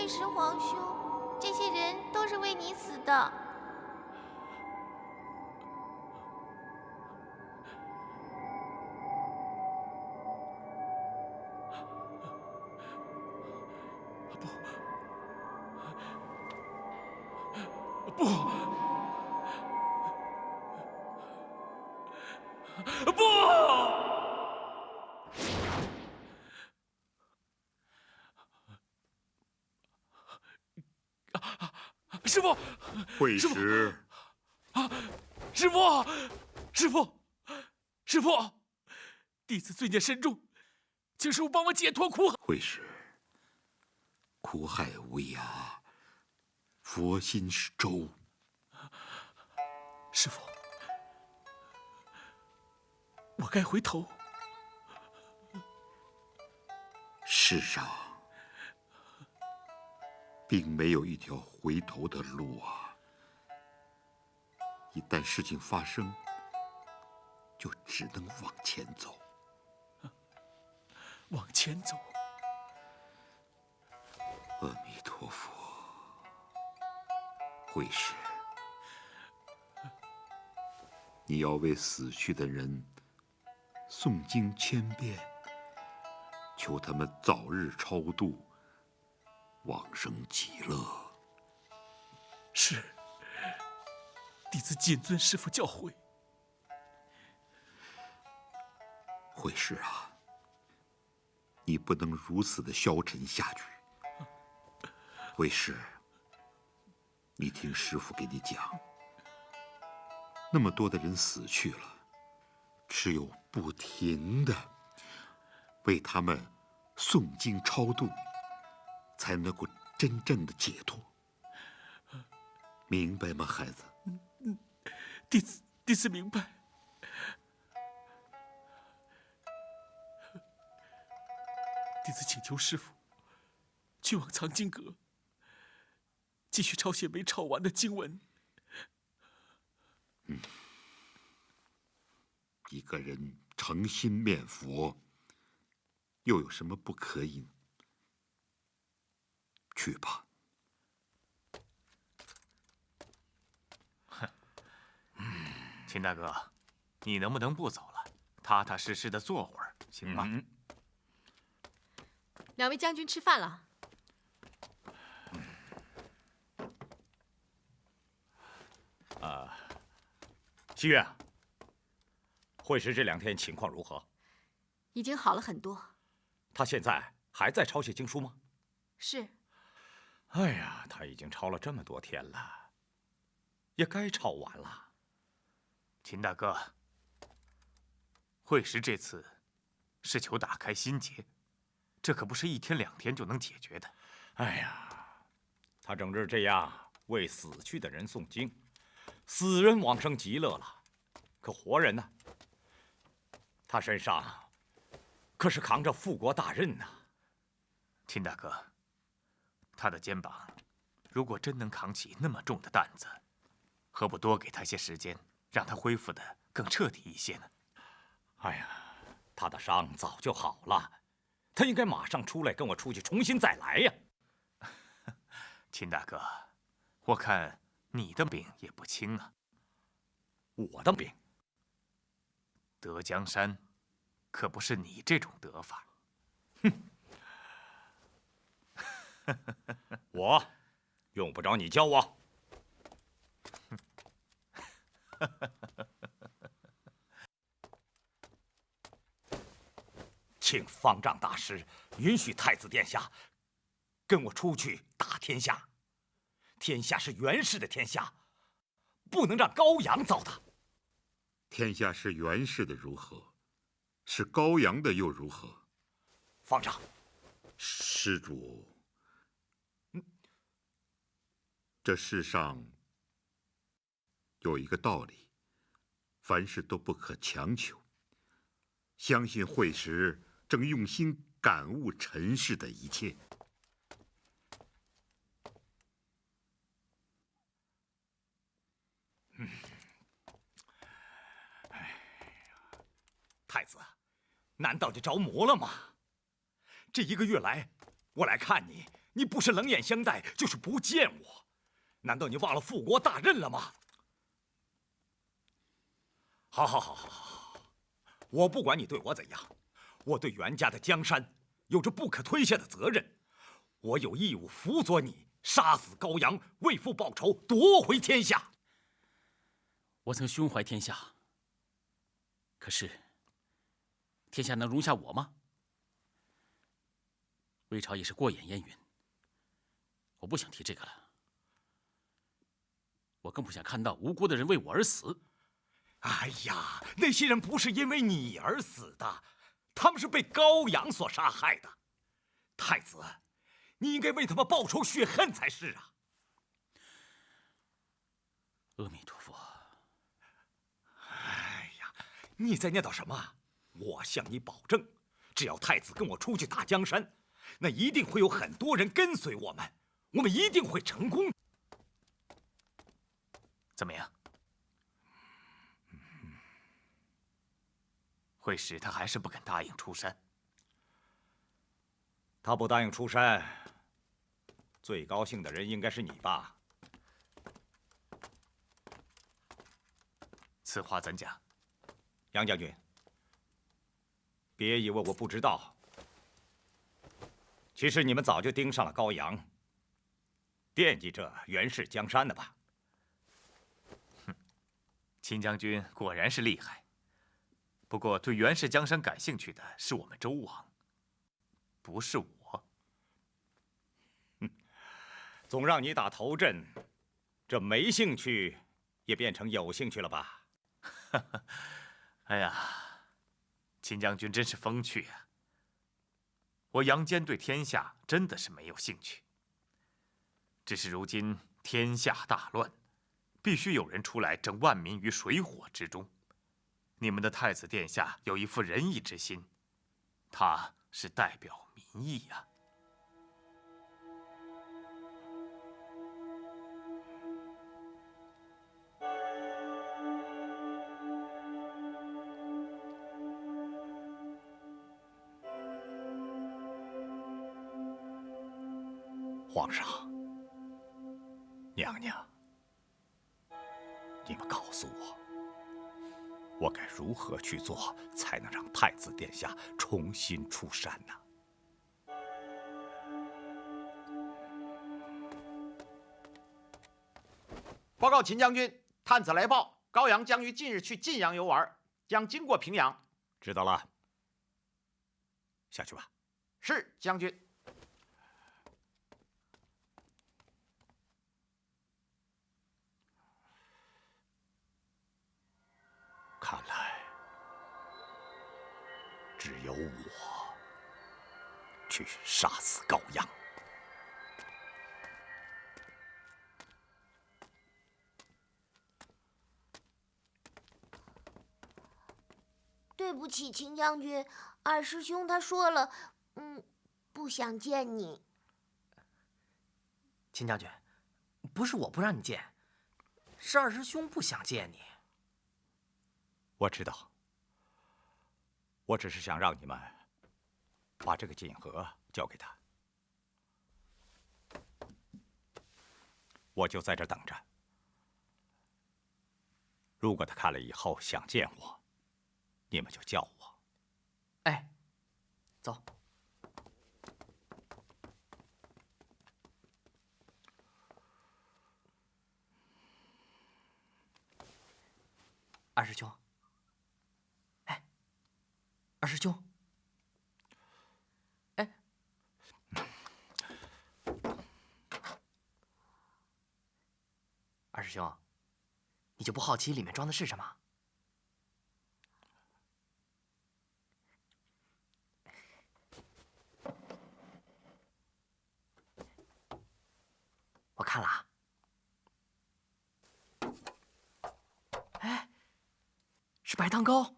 尉迟皇兄，这些人都是为你死的。不！师傅，会师，师傅，师傅，师傅，弟子罪孽深重，请师傅帮我解脱苦海。会师，苦海无涯，佛心是舟。师傅，我该回头。世上并没有一条回头的路啊！一旦事情发生，就只能往前走。往前走。阿弥陀佛，会师，你要为死去的人诵经千遍，求他们早日超度，往生极乐。是，弟子谨遵师父教诲。会师啊，你不能如此的消沉下去。会师，你听师父给你讲，那么多的人死去了，只有不停的为他们诵经超度，才能够真正的解脱。明白吗，孩子？弟子明白。弟子请求师父去往藏经阁，继续抄写没抄完的经文。一个人诚心念佛，又有什么不可以呢？去吧。秦大哥，你能不能不走了？踏踏实实的坐会儿，行吗？两位将军吃饭了。西岳，会师这2天情况如何？已经好了很多。他现在还在抄写经书吗？是。哎呀，他已经抄了这么多天了，也该抄完了。秦大哥，会师这次是求打开心结，这可不是1天2天就能解决的。哎呀，他整日这样为死去的人诵经，死人往生极乐了，可活人呢？他身上可是扛着复国大任呐。秦大哥，他的肩膀如果真能扛起那么重的担子，何不多给他些时间，让他恢复的更彻底一些呢？哎呀，他的伤早就好了，他应该马上出来跟我出去重新再来呀。秦大哥，我看你的病也不轻啊。我的病？得江山，可不是你这种得法。我用不着你教我。请方丈大师允许太子殿下跟我出去打天下。天下是袁氏的天下，不能让高阳糟蹋。天下是袁氏的如何？是高阳的又如何？方丈，施主，这世上有一个道理，凡事都不可强求。相信慧时正用心感悟尘世的一切。太子，难道就着魔了吗？这1个月来，我来看你，你不是冷眼相待，就是不见我。难道你忘了复国大任了吗？好，我不管你对我怎样，我对袁家的江山有着不可推卸的责任，我有义务辅佐你杀死高阳，为父报仇，夺回天下。我曾胸怀天下，可是天下能容下我吗？魏朝也是过眼烟云，我不想提这个了。我更不想看到无辜的人为我而死。哎呀，那些人不是因为你而死的，他们是被高阳所杀害的。太子，你应该为他们报仇雪恨才是啊！阿弥陀佛。哎呀，你在念叨什么？我向你保证，只要太子跟我出去打江山，那一定会有很多人跟随我们，我们一定会成功。怎么样？会使他还是不肯答应出山。他不答应出山，最高兴的人应该是你吧？此话怎讲？杨将军，别以为我不知道，其实你们早就盯上了高阳，惦记着袁氏江山呢吧？哼，秦将军果然是厉害。不过，对袁氏江山感兴趣的是我们周王，不是我。总让你打头阵，这没兴趣也变成有兴趣了吧？哎呀，秦将军真是风趣啊！我杨坚对天下真的是没有兴趣，只是如今天下大乱，必须有人出来拯万民于水火之中。你们的太子殿下有一副仁义之心，他是代表民意呀。皇上、娘娘，你们告诉我，我该如何去做，才能让太子殿下重新出山呢？报告秦将军，探子来报，高阳将于近日去晋阳游玩，将经过平阳。知道了，下去吧。是，将军。看来只有我去杀死高阳。对不起，秦将军，二师兄他说了，不想见你。秦将军，不是我不让你见，是二师兄不想见你。我知道，我只是想让你们把这个锦盒交给他，我就在这等着。如果他看了以后想见我，你们就叫我。哎，走。二师兄。二师兄，哎，二师兄，你就不好奇里面装的是什么？我看了啊，哎，是白糖糕。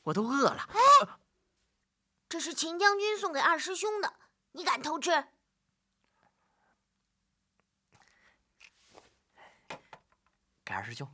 我都饿了。哎，这是秦将军送给二师兄的，你敢偷吃？给二师兄。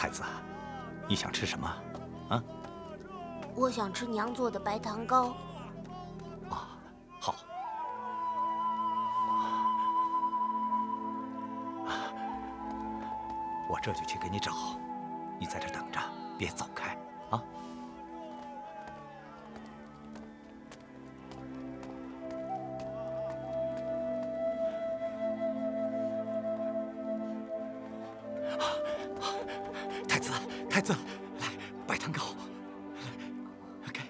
太子，你想吃什么？啊？我想吃娘做的白糖糕。啊，好。我这就去给你找，你在这等着，别走开啊！太子，太子，来，白糖糕。给。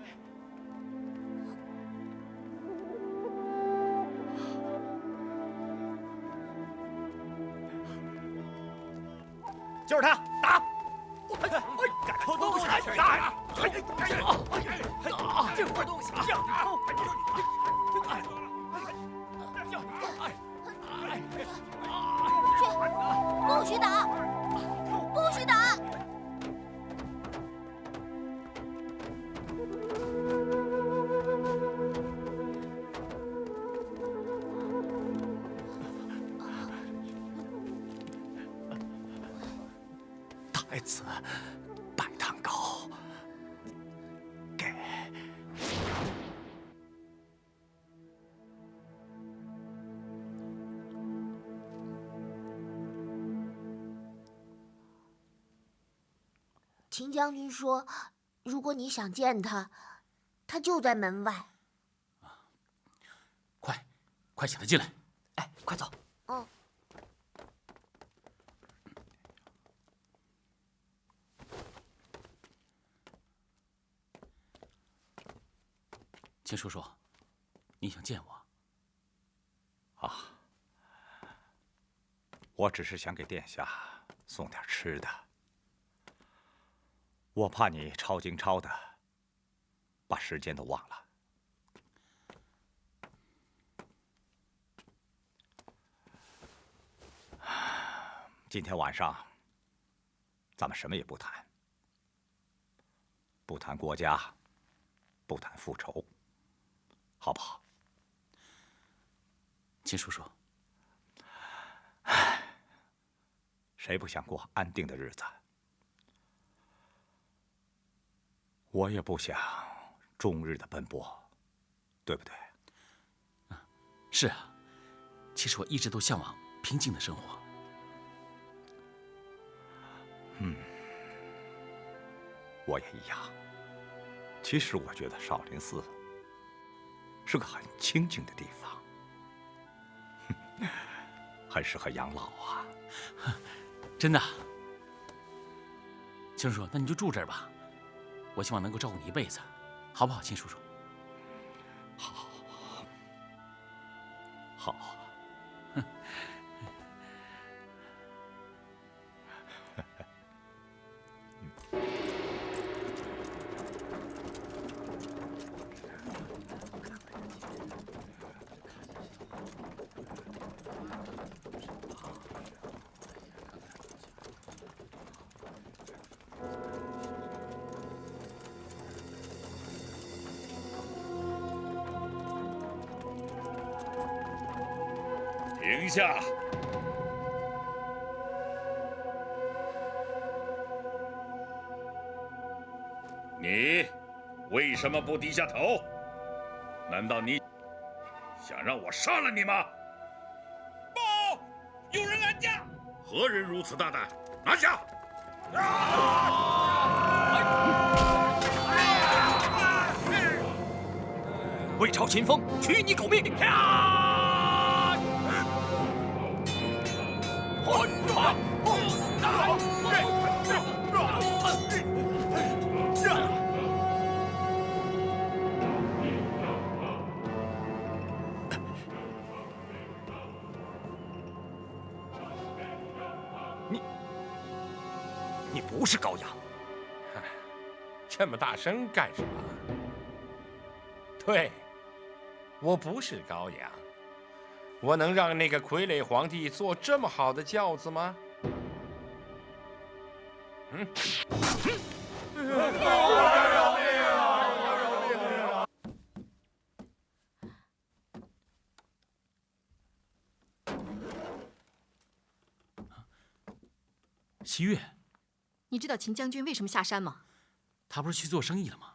就是他，打！敢偷东西，打！这块东西，不许打！不许打！太子，白糖糕，给。秦将军说，如果你想见他，他就在门外。快请他进来。哎，快走。嗯。秦叔叔，你想见我？啊，我只是想给殿下送点吃的。我怕你抄经抄的，把时间都忘了。今天晚上，咱们什么也不谈，不谈国家，不谈复仇，好不好？秦叔叔，谁不想过安定的日子？我也不想终日的奔波，对不对？是啊，其实我一直都向往平静的生活。我也一样。其实我觉得少林寺是个很清静的地方，很适合养老啊。真的？秦叔叔，那你就住这儿吧。我希望能够照顾你一辈子，好不好，秦叔叔？好。停下！你为什么不低下头？难道你想让我杀了你吗？报！有人拦驾！何人如此大胆？拿下！魏超秦风，取你狗命！你不是高阳，这么大声干什么？对，我不是高阳。我能让那个傀儡皇帝坐这么好的轿子吗？西月，你知道秦将军为什么下山吗？他不是去做生意了吗？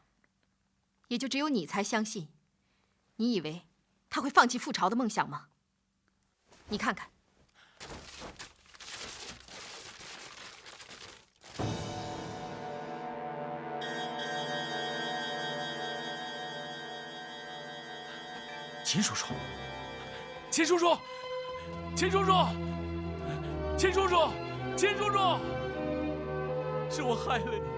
也就只有你才相信。你以为他会放弃复朝的梦想吗？你看看。秦叔叔，秦叔叔，秦叔叔，秦叔叔，秦叔叔，是我害了你。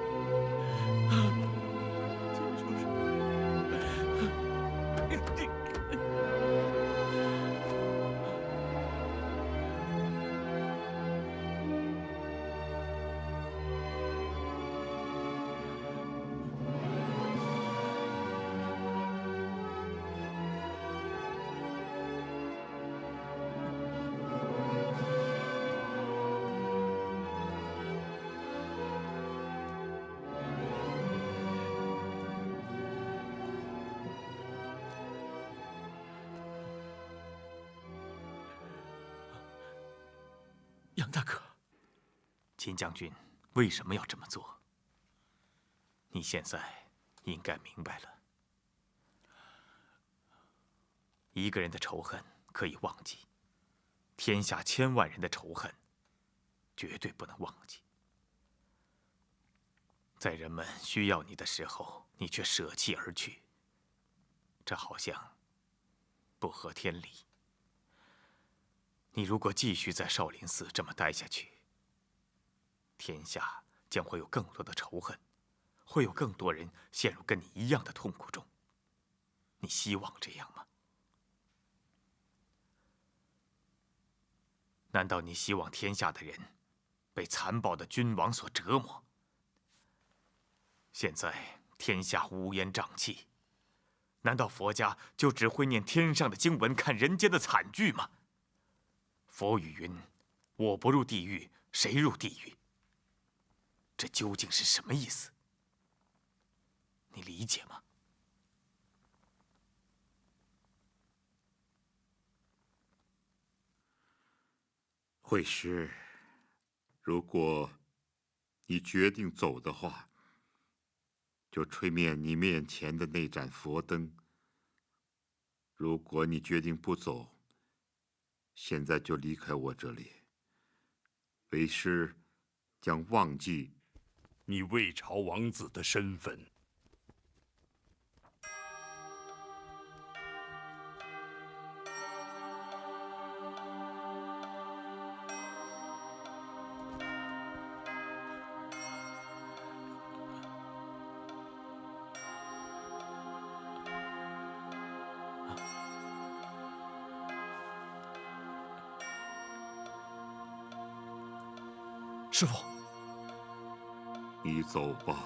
杨大哥，秦将军为什么要这么做？你现在应该明白了。一个人的仇恨可以忘记，天下千万人的仇恨绝对不能忘记。在人们需要你的时候，你却舍弃而去，这好像不合天理。 你如果继续在少林寺这么待下去，天下将会有更多的仇恨，会有更多人陷入跟你一样的痛苦中。你希望这样吗？难道你希望天下的人被残暴的君王所折磨？现在天下乌烟瘴气，难道佛家就只会念天上的经文，看人间的惨剧吗？ 佛语云：“我不入地狱，谁入地狱？”这究竟是什么意思？你理解吗？慧师，如果你决定走的话，就吹灭你面前的那盏佛灯；如果你决定不走， 现在就离开我这里。为师将忘记你魏朝王子的身份。师傅，你走吧。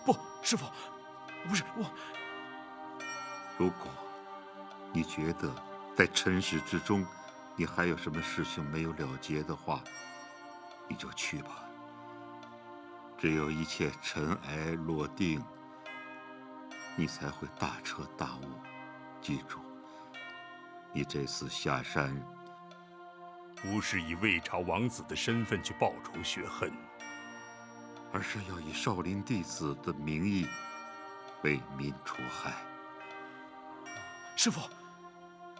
不，师傅，不是我。如果你觉得在尘世之中，你还有什么事情没有了结的话，你就去吧。只有一切尘埃落定，你才会大彻大悟。记住，你这次下山， 不是以魏朝王子的身份去报仇雪恨，而是要以少林弟子的名义为民除害。师傅，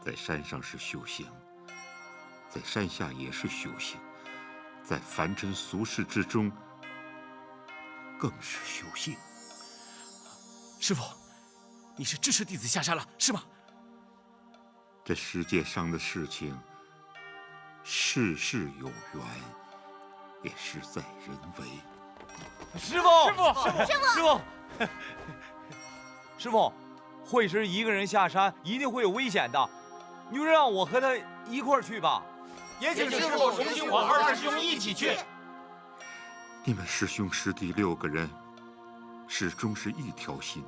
在山上是修行，在山下也是修行，在凡尘俗世之中更是修行。师傅，你是支持弟子下山了，是吗？这世界上的事情， 事事有缘，也事在人为。师傅，师傅，慧师一个人下山一定会有危险的，你就让我和他一块儿去吧。也请师傅同行我二师兄一起去。你们师兄师弟6个人，始终是一条心。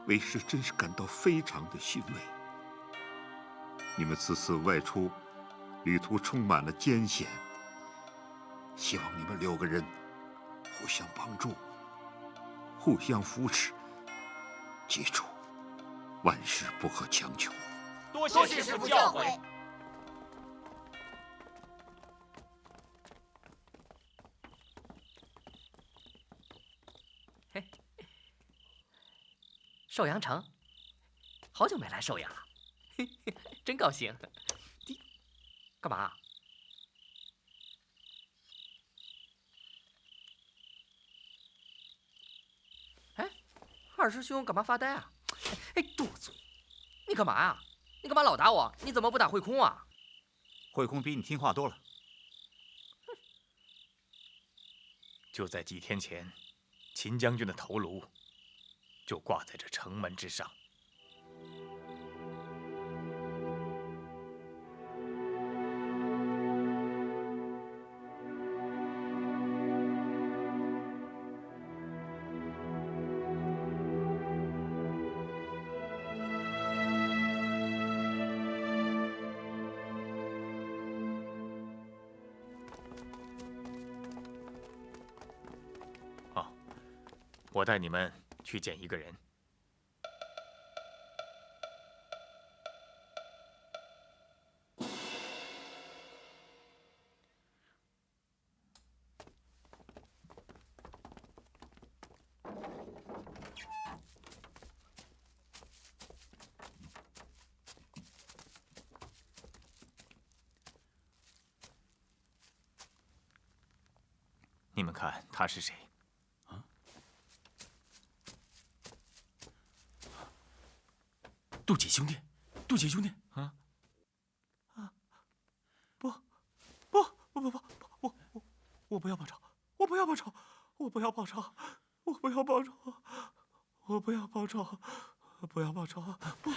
为师真是感到非常的欣慰。你们此次外出， 旅途充满了艰险，希望你们6个人互相帮助，互相扶持。记住，万事不可强求。多谢师傅教诲。寿阳城，好久没来寿阳了，真高兴。干嘛？哎，二师兄干嘛发呆啊？哎，剁嘴！你干嘛呀？你干嘛老打我？你怎么不打慧空啊？慧空比你听话多了。就在几天前，秦将军的头颅就挂在这城门之上。我带你们去见一个人。你们看他是谁？杜锦兄弟，杜锦兄弟啊！我不要报仇，我不要报仇，我不要报仇，我不要报仇，我不要报仇，不要报仇！不！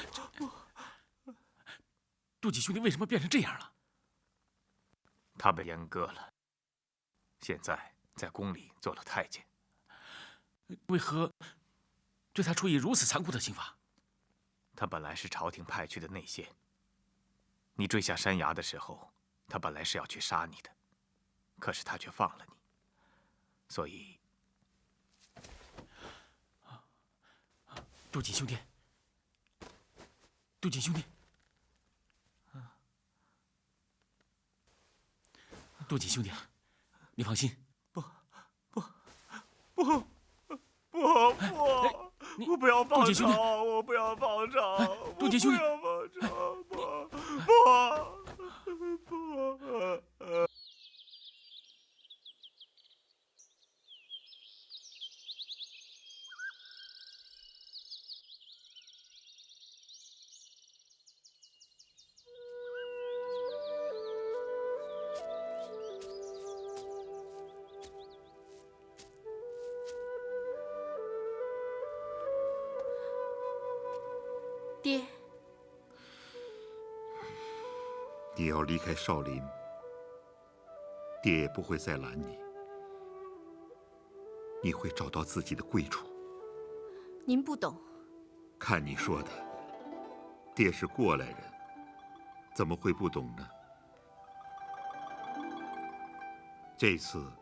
杜锦兄弟为什么变成这样了？他被阉割了，现在在宫里做了太监。为何对他处以如此残酷的刑罚？他本来是朝廷派去的内线。你坠下山崖的时候，他本来是要去杀你的，可是他却放了你，所以，杜锦兄弟，杜锦兄弟，杜锦兄弟，你放心。我不要报仇！我不要报仇！杜锦兄弟，不要报仇！不！爹，你要离开少林，爹也不会再拦你。你会找到自己的归处。您不懂。看你说的，爹是过来人，怎么会不懂呢？这次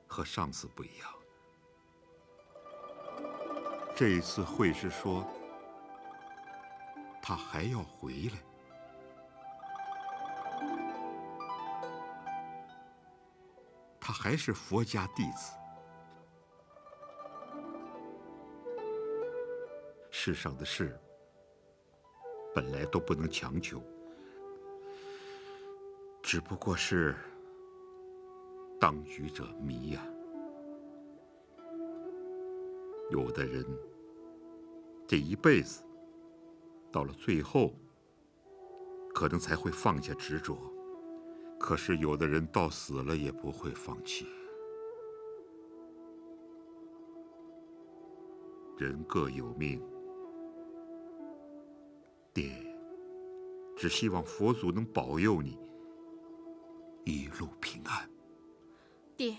和上次不一样，这一次慧师说他还要回来。他还是佛家弟子。世上的事本来都不能强求，只不过是当局者迷呀。有的人这一辈子到了最后，可能才会放下执着，可是有的人到死了也不会放弃。人各有命，爹只希望佛祖能保佑你一路平安。爹，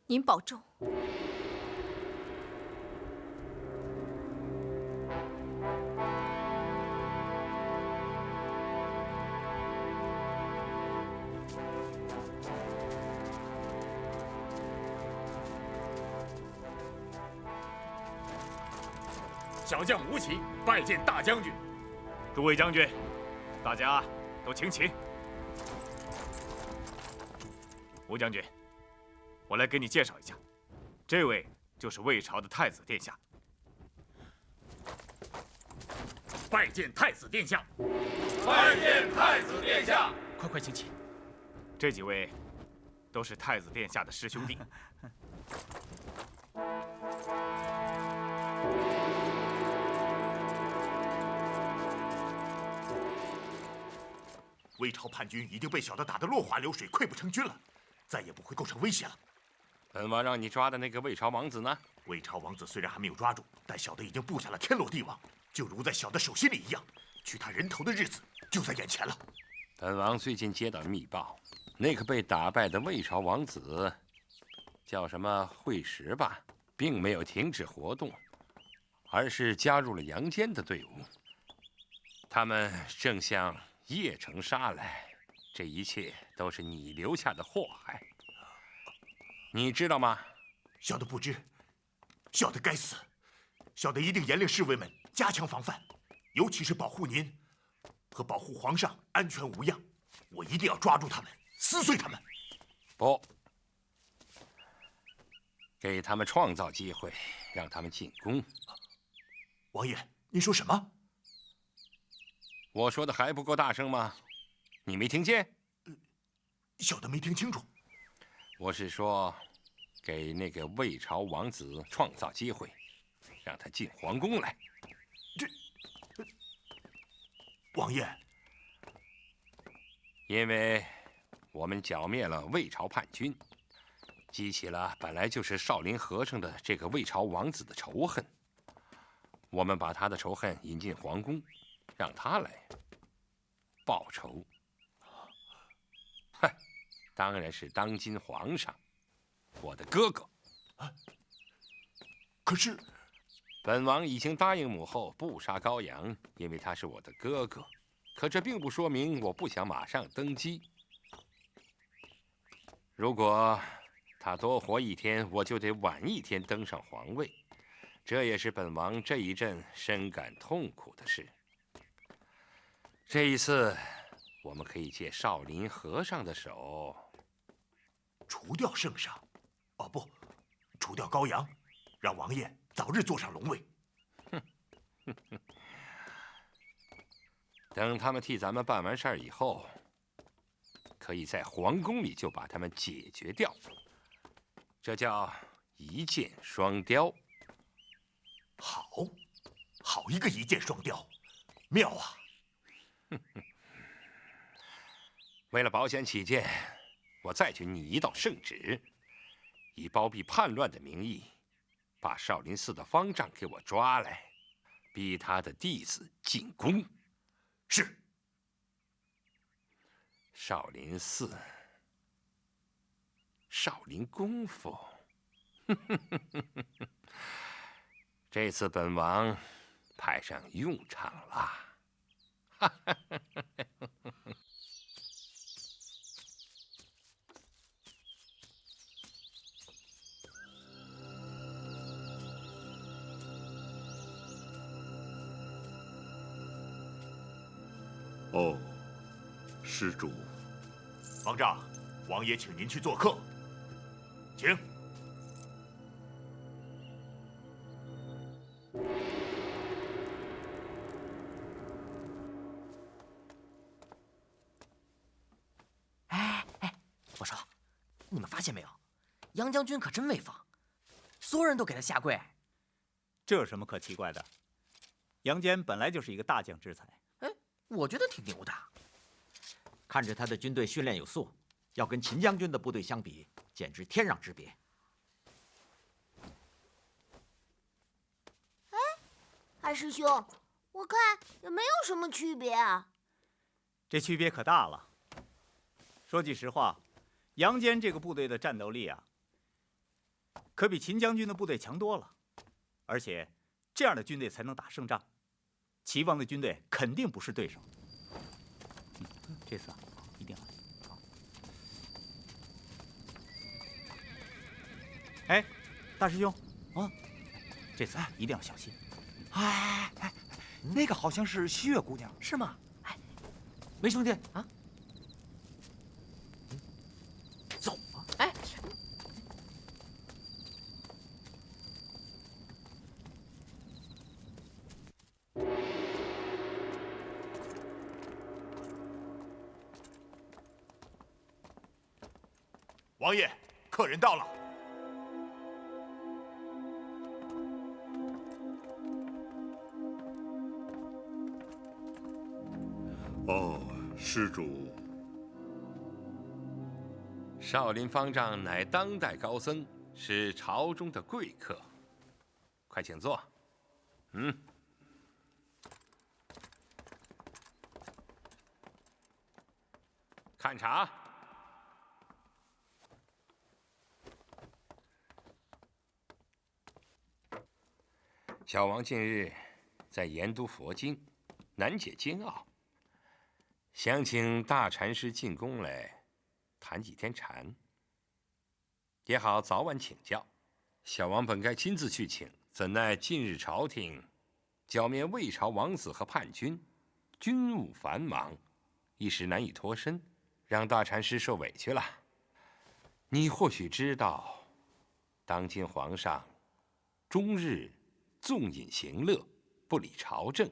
您保重。小将吴起拜见大将军。诸位将军，大家都请起。吴将军，我来给你介绍一下，这位就是魏朝的太子殿下，拜见太子殿下。拜见太子殿下。快请起。这几位都是太子殿下的师兄弟。魏朝叛军已经被小的打得落花流水、溃不成军了，再也不会构成威胁了。本王让你抓的那个魏朝王子呢？魏朝王子虽然还没有抓住，但小的已经布下了天罗地网，就如在小的手心里一样。取他人头的日子就在眼前了。本王最近接到密报，那个被打败的魏朝王子，叫什么惠石吧，并没有停止活动，而是加入了杨坚的队伍。他们正向邺城杀来，这一切都是你留下的祸害，你知道吗？小的不知，小的该死，小的一定严令侍卫们加强防范，尤其是保护您和保护皇上安全无恙。我一定要抓住他们，撕碎他们。不，给他们创造机会，让他们进攻。王爷，您说什么？我说的还不够大声吗？你没听见？小的没听清楚。我是说，给那个魏朝王子创造机会，让他进皇宫来。王爷，因为我们剿灭了魏朝叛军，激起了本来就是少林和尚的这个魏朝王子的仇恨。我们把他的仇恨引进皇宫，让他来报仇。哼，当然是当今皇上，我的哥哥。可是，本王已经答应母后不杀高阳，因为他是我的哥哥。可这并不说明我不想马上登基。如果他多活一天，我就得晚一天登上皇位，这也是本王这一阵深感痛苦的事。这一次，我们可以借少林和尚的手除掉圣上，哦不，除掉高阳，让王爷早日坐上龙位。等他们替咱们办完事儿以后，可以在皇宫里就把他们解决掉，这叫一箭双雕。好一个一箭双雕，妙啊！为了保险起见，我再去拟一道圣旨，以包庇叛乱的名义，把少林寺的方丈给我抓来，逼他的弟子进宫。是。少林寺，少林功夫，这次本王派上用场了。哦，施主。方丈，王爷请您去做客，请。我说，你们发现没有，杨将军可真威风，所有人都给他下跪。这有什么可奇怪的？杨坚本来就是一个大将之才。我觉得挺牛的。看着他的军队训练有素，要跟秦将军的部队相比，简直天壤之别。二师兄，我看也没有什么区别啊。这区别可大了。说句实话，杨坚这个部队的战斗力啊，可比秦将军的部队强多了。而且，这样的军队才能打胜仗。齐王的军队肯定不是对手。这次啊，一定要。哎，大师兄，这次一定要小心。那个好像是西月姑娘，是吗？梅兄弟啊，走吧。王爷，客人到了。哦，施主。少林方丈乃当代高僧，是朝中的贵客，快请坐。看茶。小王近日在研读佛经，难解经奥，想请大禅师进宫来谈几天禅，也好早晚请教。小王本该亲自去请，怎奈近日朝廷剿灭魏朝王子和叛军，军务繁忙，一时难以脱身，让大禅师受委屈了。你或许知道，当今皇上终日纵饮行乐，不理朝政，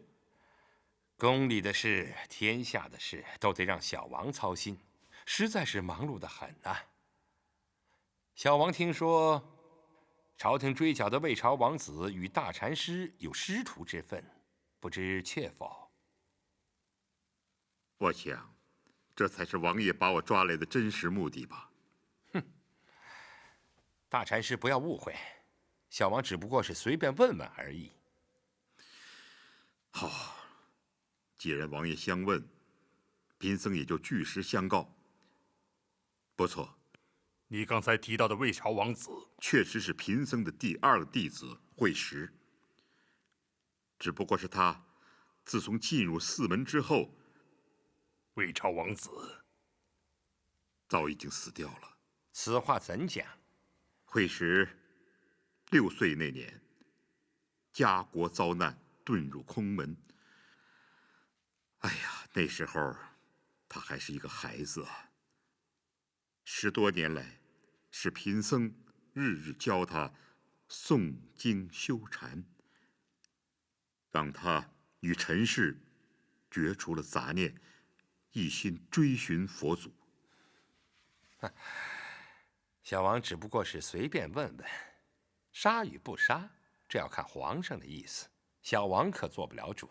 宫里的事、天下的事都得让小王操心，实在是忙碌得很呐。小王听说，朝廷追剿的魏朝王子与大禅师有师徒之分，不知确否？我想，这才是王爷把我抓来的真实目的吧。大禅师不要误会，小王只不过是随便问问而已。好，既然王爷相问，贫僧也就据实相告。不错，你刚才提到的魏朝王子，确实是贫僧的第二个弟子慧石。只不过是他自从进入寺门之后，魏朝王子早已经死掉了。此话怎讲？慧石6岁那年，家国遭难，遁入空门。哎呀，那时候他还是一个孩子啊。10多年来，是贫僧日日教他诵经修禅，让他与尘世绝除了杂念，一心追寻佛祖。小王只不过是随便问问，杀与不杀，这要看皇上的意思，小王可做不了主。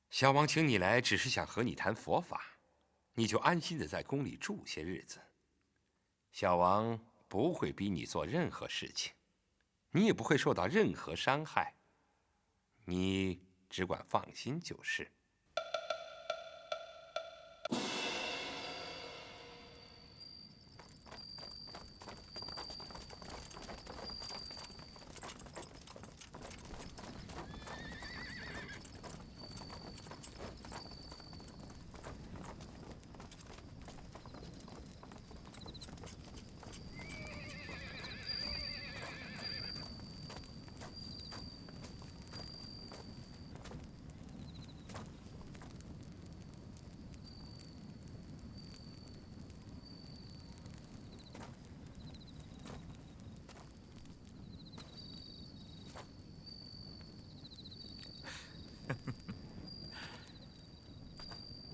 小王请你来，只是想和你谈佛法，你就安心的在宫里住些日子。小王不会逼你做任何事情，你也不会受到任何伤害，你只管放心就是。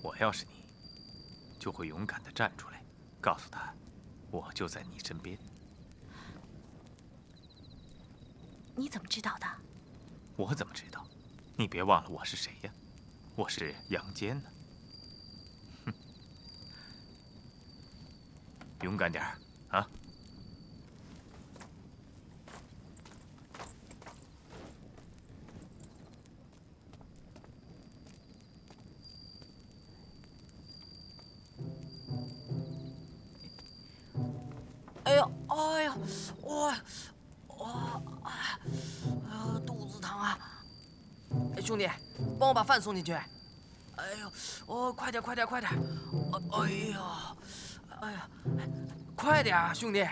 我要是你，就会勇敢地站出来，告诉他，我就在你身边。你怎么知道的？我怎么知道？你别忘了我是谁呀？我是杨坚呢。哼，勇敢点儿啊！哎呀，哎呀，肚子疼啊！哎，兄弟，帮我把饭送进去。哎呦，快点，快点，快点！哎呀，哎呀，快点啊，兄弟！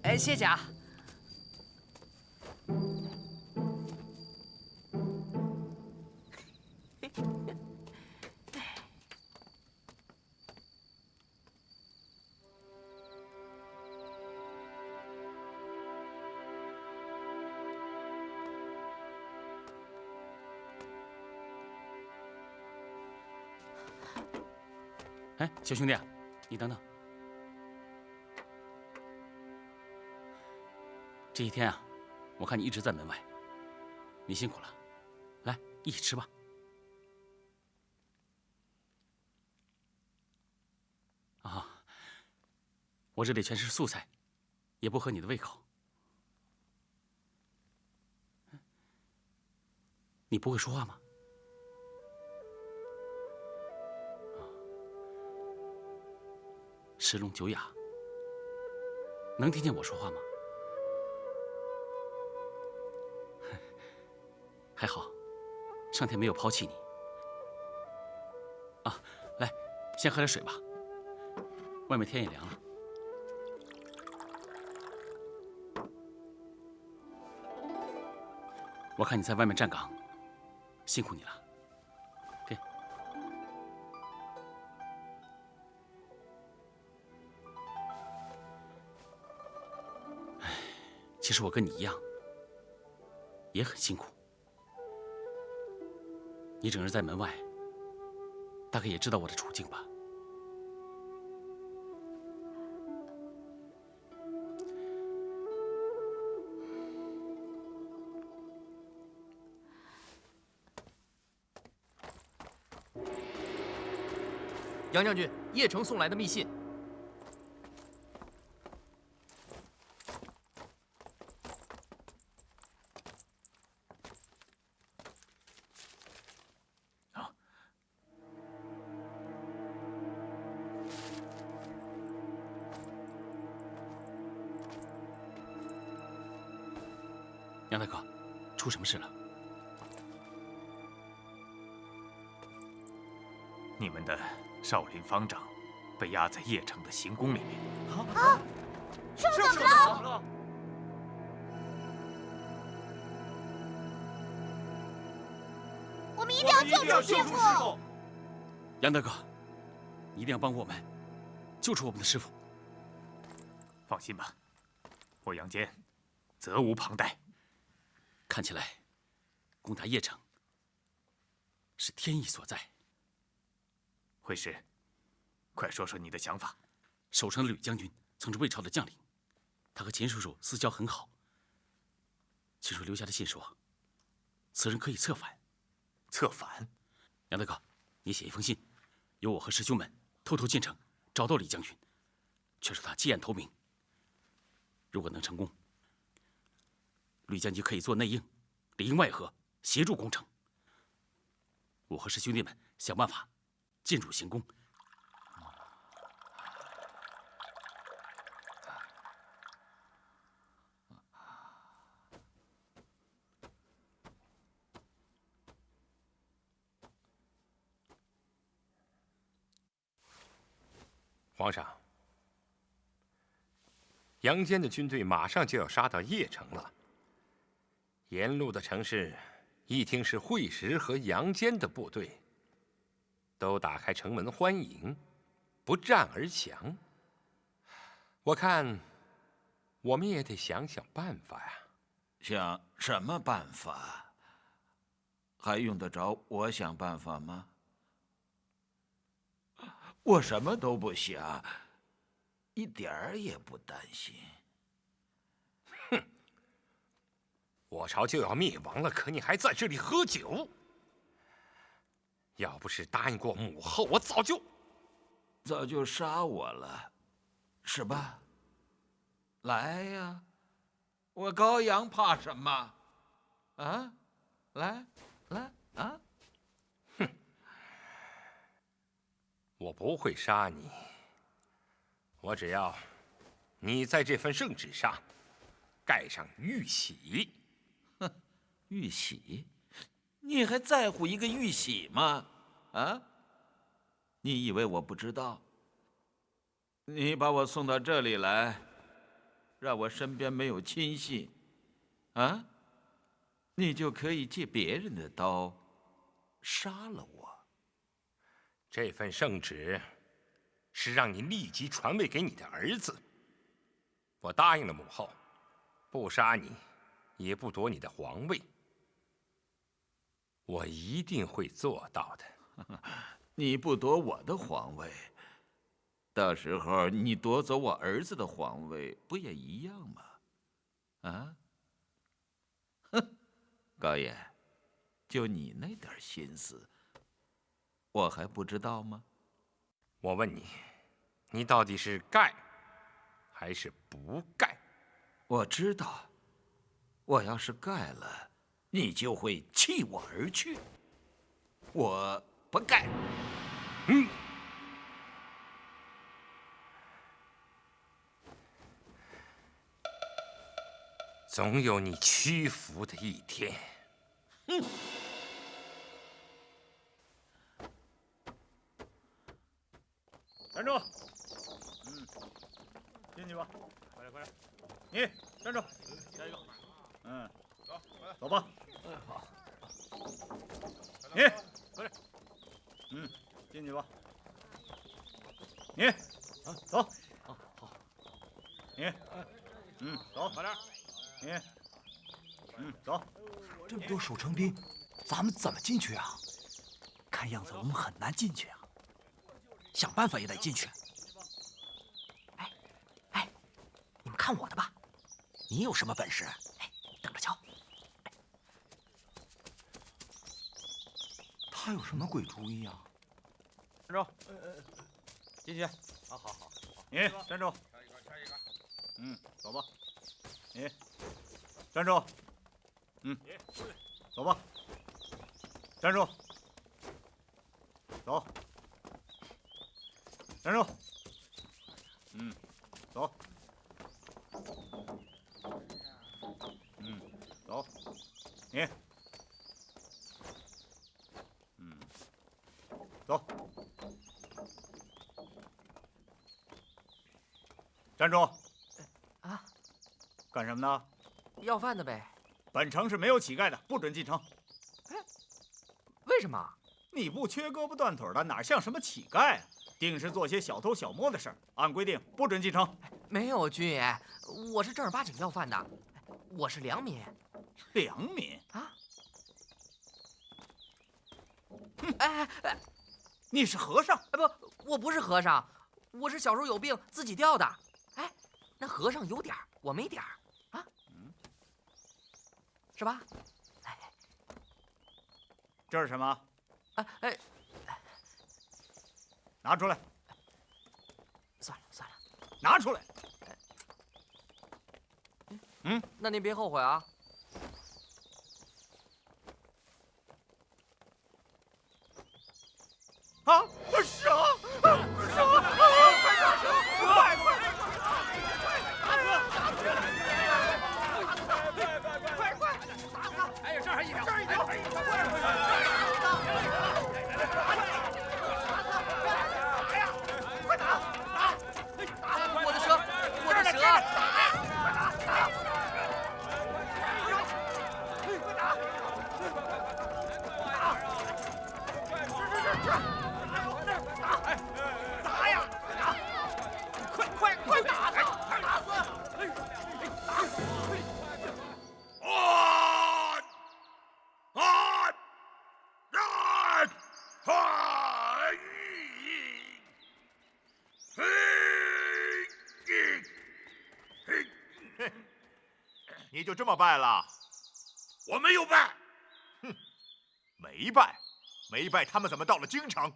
哎，谢谢啊。哎，小兄弟，你等等。这一天啊，我看你一直在门外，你辛苦了，来一起吃吧。啊，我这里全是素菜，也不合你的胃口。你不会说话吗？十聋九哑，能听见我说话吗？还好，上天没有抛弃你。啊，来，先喝点水吧。外面天也凉了。我看你在外面站岗，辛苦你了。给。唉，其实我跟你一样，也很辛苦。你整日在门外，大概也知道我的处境吧？杨将军，邺城送来的密信。杨大哥，出什么事了？你们的少林方丈被压在邺城的行宫里面。啊！师傅怎么了？我们一定要救出师傅！杨大哥，你一定要帮我们救出我们的师傅。放心吧，我杨坚责无旁贷。看起来，攻打邺城是天意所在。会师，快说说你的想法。守城的吕将军曾是魏朝的将领，他和秦叔叔私交很好。秦叔留下的信说，此人可以策反。策反？杨大哥，你写一封信，由我和师兄们偷偷进城，找到李将军，劝说他弃暗投明。如果能成功，吕将军可以做内应，里应外合，协助攻城。我和师兄弟们想办法进入行宫。皇上，杨坚的军队马上就要杀到邺城了。沿路的城市一听是会师和杨坚的部队，都打开城门欢迎，不战而降。我看，我们也得想想办法呀。想什么办法？还用得着我想办法吗？我什么都不想，一点儿也不担心。哼！我朝就要灭亡了，可你还在这里喝酒。要不是答应过母后，我早就杀我了，是吧？来呀，我高阳怕什么？啊，来啊！我不会杀你，我只要你在这份圣旨上盖上玉玺。哼，玉玺？你还在乎一个玉玺吗？啊？你以为我不知道？你把我送到这里来，让我身边没有亲信，啊？你就可以借别人的刀杀了我。这份圣旨是让你立即传位给你的儿子。我答应了母后，不杀你，也不夺你的皇位。我一定会做到的。你不夺我的皇位，到时候你夺走我儿子的皇位，不也一样吗？啊？哼，高岩，就你那点心思，我还不知道吗？我问你，你到底是盖还是不盖？我知道，我要是盖了，你就会弃我而去。我不盖。总有你屈服的一天。站住！进去吧。快点，快点！你站住！下一个。走吧。好。你快点。进去吧。你走。好。你走，快点。你走。这么多守城兵，咱们怎么进去啊？看样子我们很难进去啊，想办法也得进去。哎，你们看我的吧，你有什么本事？等着瞧。他有什么鬼主意啊？站住！进去。好。你站住。走吧。你站住。走吧。站住。走。站住。走。走。你。走。站住！啊！干什么呢？要饭的呗。本城是没有乞丐的，不准进城。为什么？你不缺胳膊断腿的，哪像什么乞丐啊？定是做些小偷小摸的事儿。按规定不准进城。没有，军爷，我是正儿八经要饭的，我是良民。良民啊？你是和尚？不，我不是和尚，我是小时候有病自己掉的。那和尚有点儿，我没点儿啊，是吧？这是什么？拿出来。算了，拿出来。那您别后悔啊。啊！蛇！蛇！快打蛇！快！哎呀，这儿还一条，快打！我的蛇！打呀！快打！打死！你就这么败了？我没有败。哼，没败，他们怎么到了京城？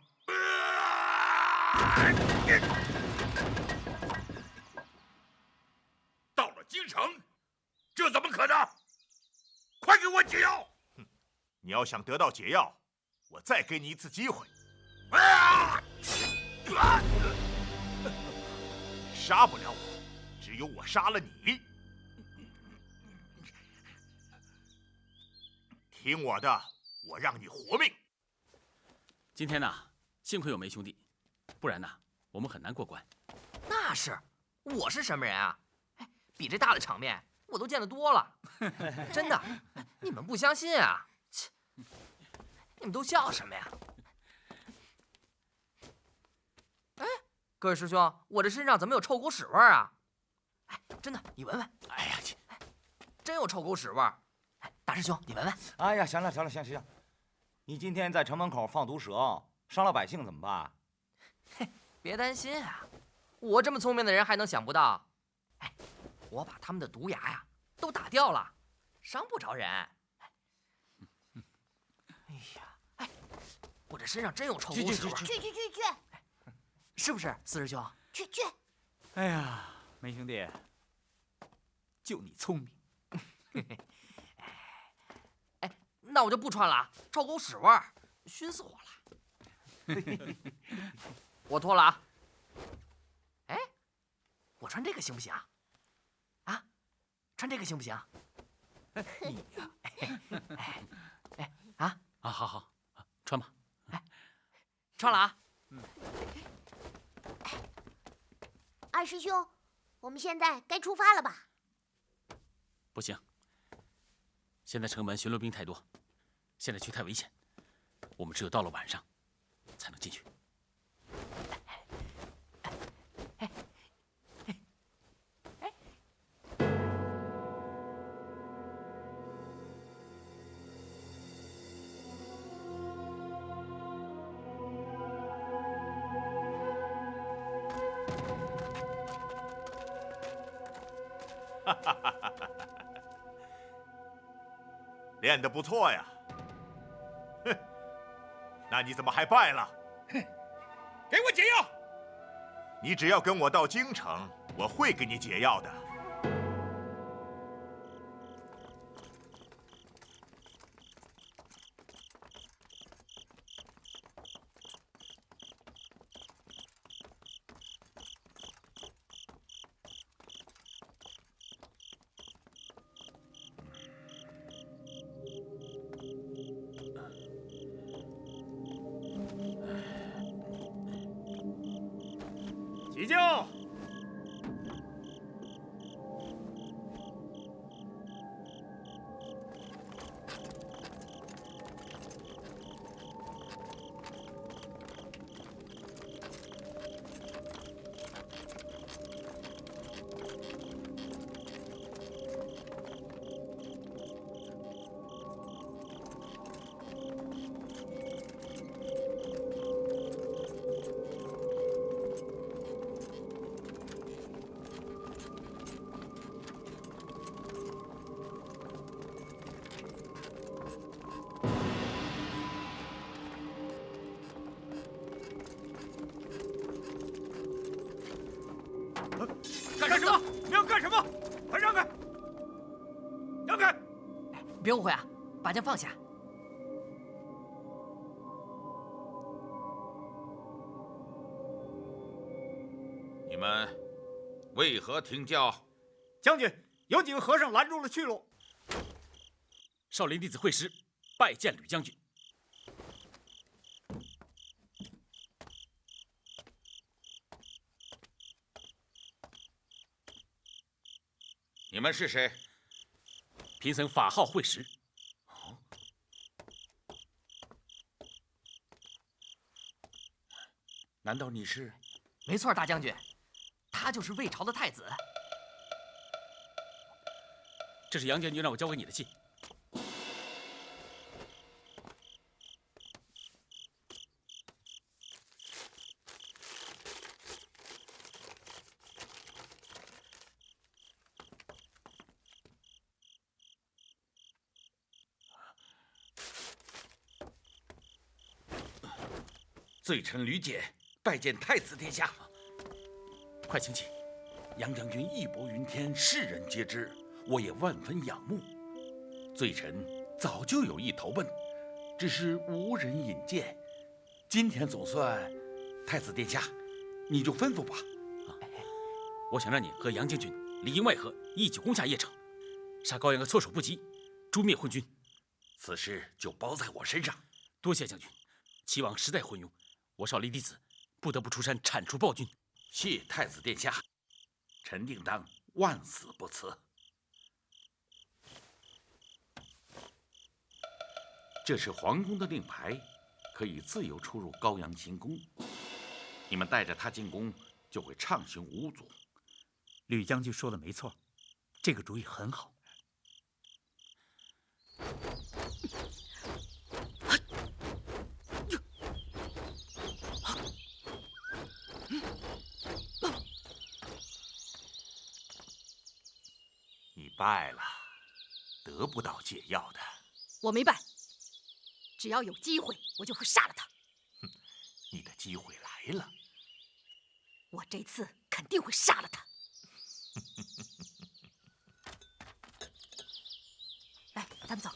到了京城，这怎么可能？快给我解药！你要想得到解药，我再给你一次机会。杀不了我，只有我杀了你。听我的，我让你活命。今天呢，幸亏有梅兄弟，不然呢，我们很难过关。那是，我是什么人啊？比这大的场面我都见得多了，真的。你们不相信啊？切，你们都笑什么呀？各位师兄，我这身上怎么有臭狗屎味儿啊？真的，你闻闻。哎呀，真有臭狗屎味儿。大师兄，你闻闻。哎呀，行了，行，你今天在城门口放毒蛇，伤了百姓怎么办？别担心啊，我这么聪明的人还能想不到？哎，我把他们的毒牙呀都打掉了，伤不着人。哎呀，哎，我这身上真有臭狗屎味。去，是不是四师兄？去。哎呀，梅兄弟，就你聪明。哎，那我就不穿了，臭狗屎味儿，熏死我了。我脱了啊！哎，我穿这个行不行？啊，穿这个行不行？你呀，啊，好，穿吧。穿了啊。二师兄，我们现在该出发了吧？不行，现在城门巡逻兵太多，现在去太危险。我们只有到了晚上才能进去。练得不错呀。哼，那你怎么还败了？给我解药！你只要跟我到京城，我会给你解药的。急救！干什么？你要干什么？快让开！让开！别误会啊，把剑放下。你们为何停教？将军，有几个和尚拦住了去路。少林弟子会师，拜见吕将军。你们是谁？贫僧法号慧石。难道你是？没错，大将军，他就是魏朝的太子。这是杨将军让我交给你的信。罪臣吕简拜见太子殿下。快请起。杨将军义薄云天，世人皆知，我也万分仰慕。罪臣早就有意投奔，只是无人引荐。今天总算，太子殿下，你就吩咐吧。我想让你和杨将军里应外合，一举攻下邺城，杀高阳个措手不及，诛灭昏君。此事就包在我身上。多谢将军，齐王实在昏庸，我少林弟子不得不出山铲除暴君。谢太子殿下，臣定当万死不辞。这是皇宫的令牌，可以自由出入高阳行宫。你们带着它进宫，就会畅行无阻。吕将军说的没错，这个主意很好。败了，得不到解药的。我没败，只要有机会，我就会杀了他。你的机会来了，我这次肯定会杀了他。来，咱们走。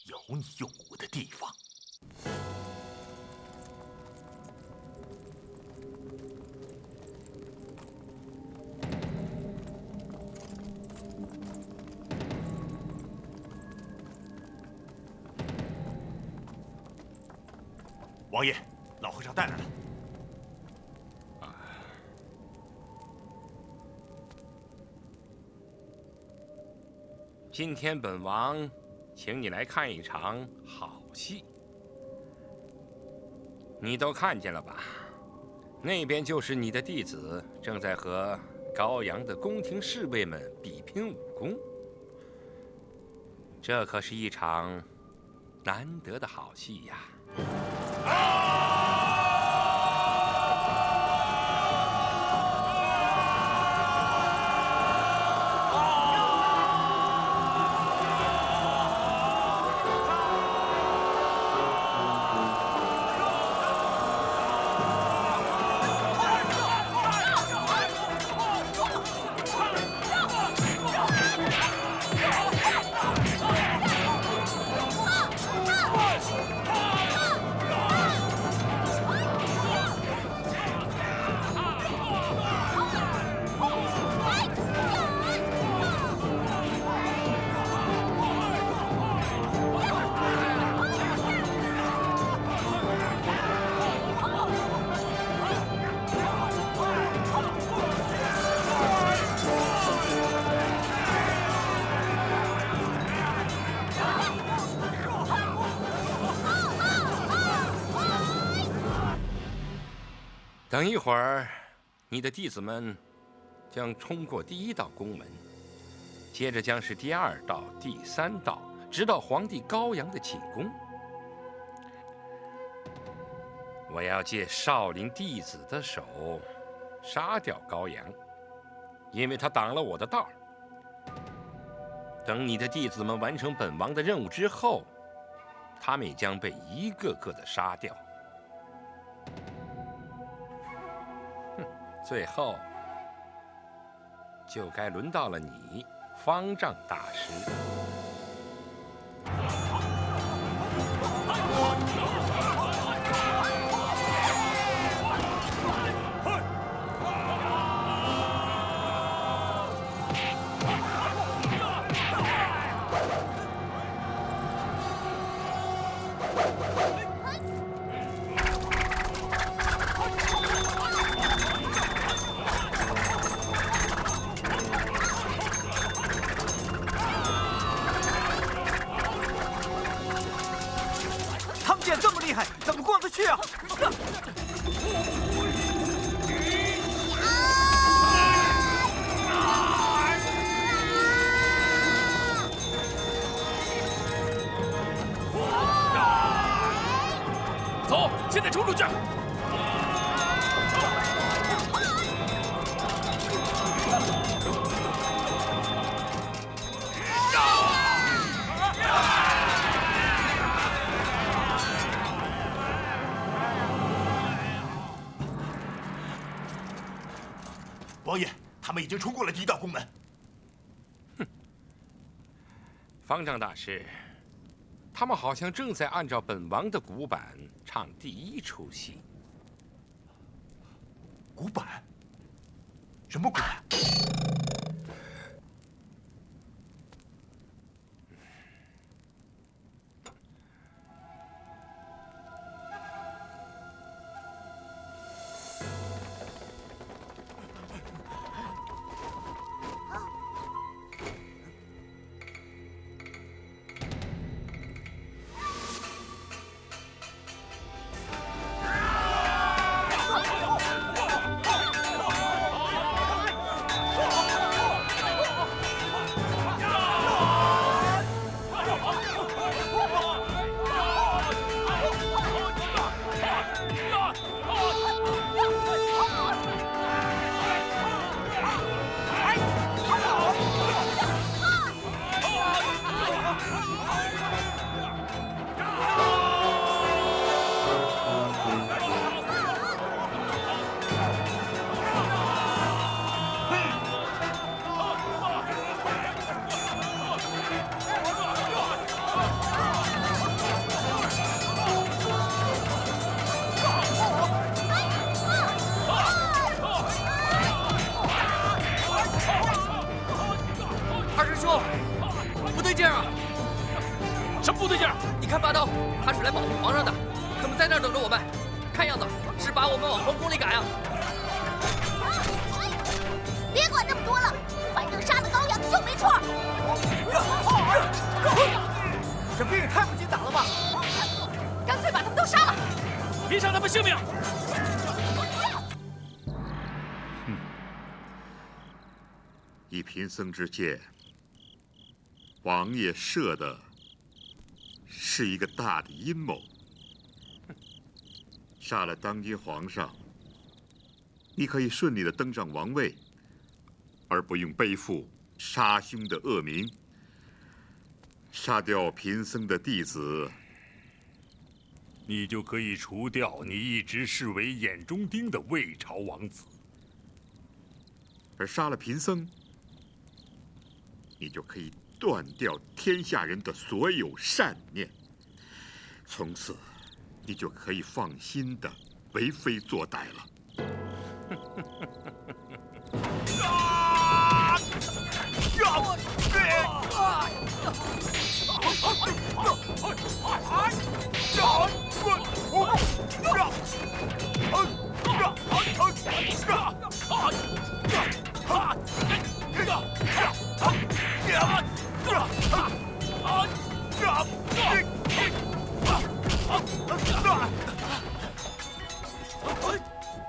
有你用武的地方。王爷，老和尚带来了。今天本王请你来看一场好戏，你都看见了吧？那边就是你的弟子正在和高阳的宫廷侍卫们比拼武功，这可是一场难得的好戏呀！等一会儿，你的弟子们将冲过第一道宫门，接着将是第二道、第三道，直到皇帝高阳的寝宫。我要借少林弟子的手杀掉高阳，因为他挡了我的道。等你的弟子们完成本王的任务之后，他们也将被一个个的杀掉。最后，就该轮到了你，方丈大师。怎么过得去啊？走，现在冲出去！王爷，他们已经冲过了第一道宫门。哼，方丈大师，他们好像正在按照本王的古板唱第一出戏。古板？什么古板？你看霸道，他是来保护皇上的，怎么在那儿等着我们？看样子是把我们往皇宫里赶啊！别管那么多了，反正杀了羔羊就没错。这兵也太不经打了吧！干脆把他们都杀了，别伤他们性命。以贫僧之见，王爷设的是一个大的阴谋。杀了当今皇上，你可以顺利的登上王位，而不用背负杀兄的恶名。杀掉贫僧的弟子，你就可以除掉你一直视为眼中钉的魏朝王子。而杀了贫僧，你就可以断掉天下人的所有善念，从此你就可以放心的为非作歹了。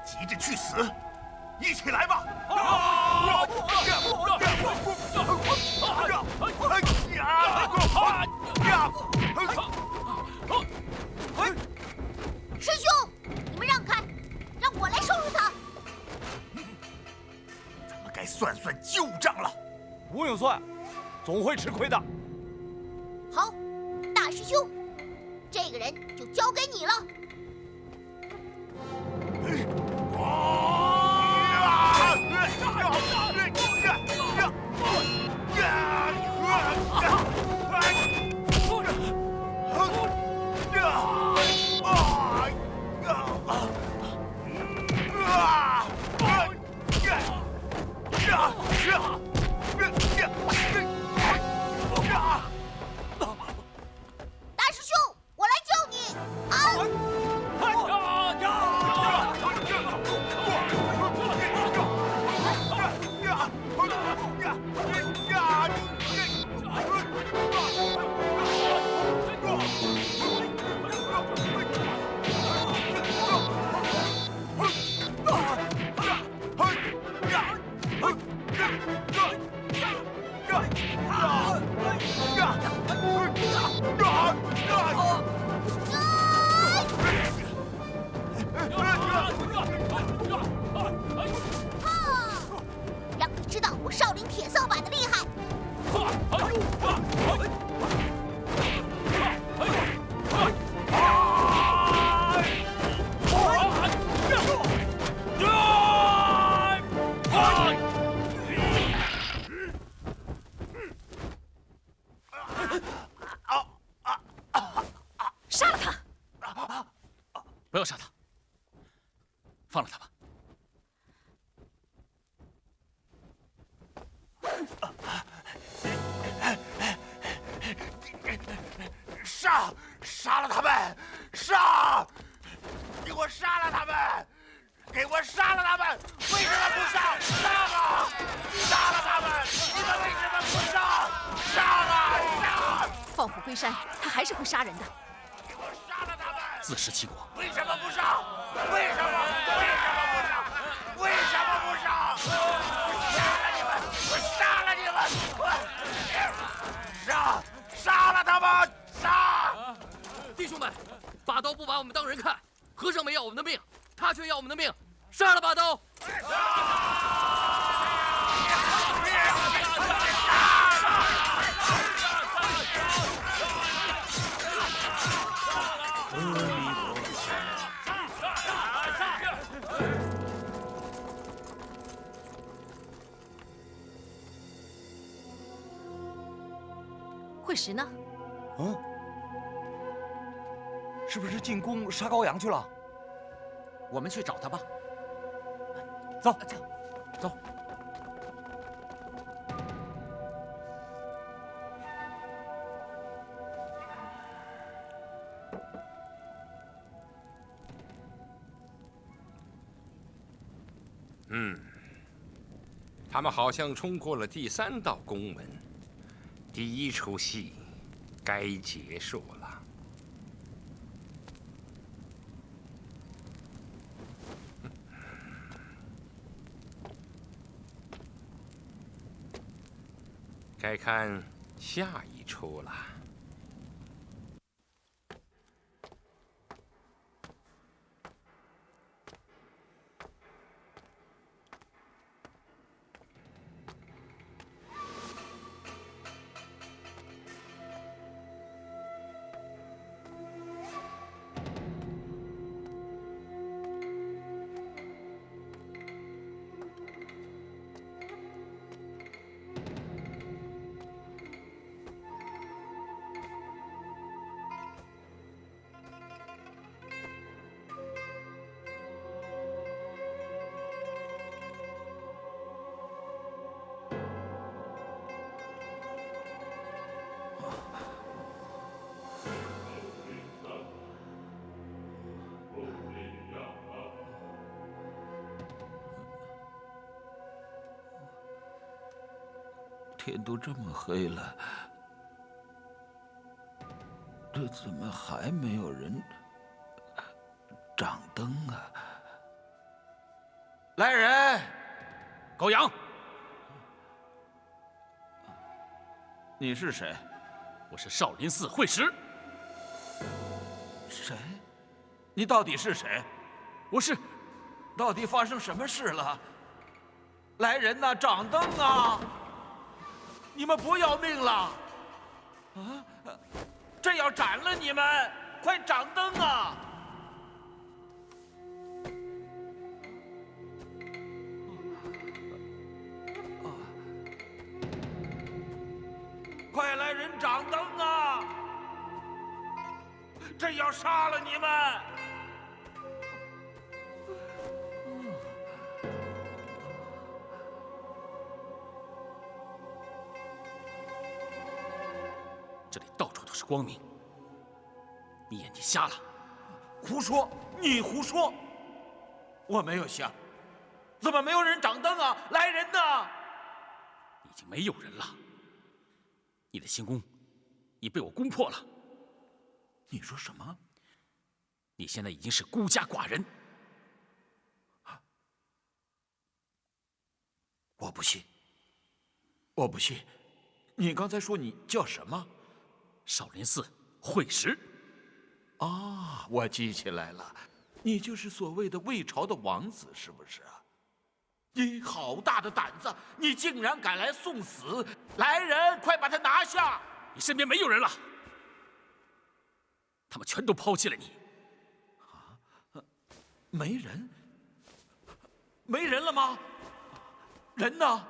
急着去死，一起来吧！师兄，你们让开，让我来收拾他。咱们该算算旧账了。不用算，总会吃亏的。好，大师兄，这个人就交给你了。大师兄，我来救你！让你知道我少林铁扫把的厉害！杀了他！不要杀他，放了他吧。杀了他们！杀！给我杀了他们！给我杀了他们！为什么不杀？杀啊！杀了他们！你们为什么不杀？杀啊！杀！放虎归山，他还是会杀人的。给我杀了他们！自食其果。为什么不杀？为什么？为什么不杀？为什么不杀？杀了你们！我杀了你们！杀了他们！杀！弟兄们，霸刀不把我们当人看，和尚没要我们的命，他却要我们的命，杀了霸刀！慧石呢？是不是进宫杀羔羊去了？我们去找他吧。走，走。他们好像冲过了第3道宫门，第1出戏该结束了。该看下一出了。天都这么黑了，这怎么还没有人掌灯啊？来人！高阳，你是谁？我是少林寺慧石。谁？你到底是谁？我是。到底发生什么事了？来人呐，掌灯啊！你们不要命了！啊，这要斩了你们！快掌灯啊！快来人掌灯啊！这要杀了你们！这里到处都是光明，你眼睛瞎了？胡说！你胡说！我没有瞎，怎么没有人掌灯啊？来人呐！已经没有人了，你的行宫已被我攻破了。你说什么？你现在已经是孤家寡人。我不信，我不信！你刚才说你叫什么？少林寺慧石。啊，我记起来了，你就是所谓的魏朝的王子，是不是啊？你好大的胆子，你竟然敢来送死！来人，快把他拿下！你身边没有人了，他们全都抛弃了你。没人？没人了吗？人呢？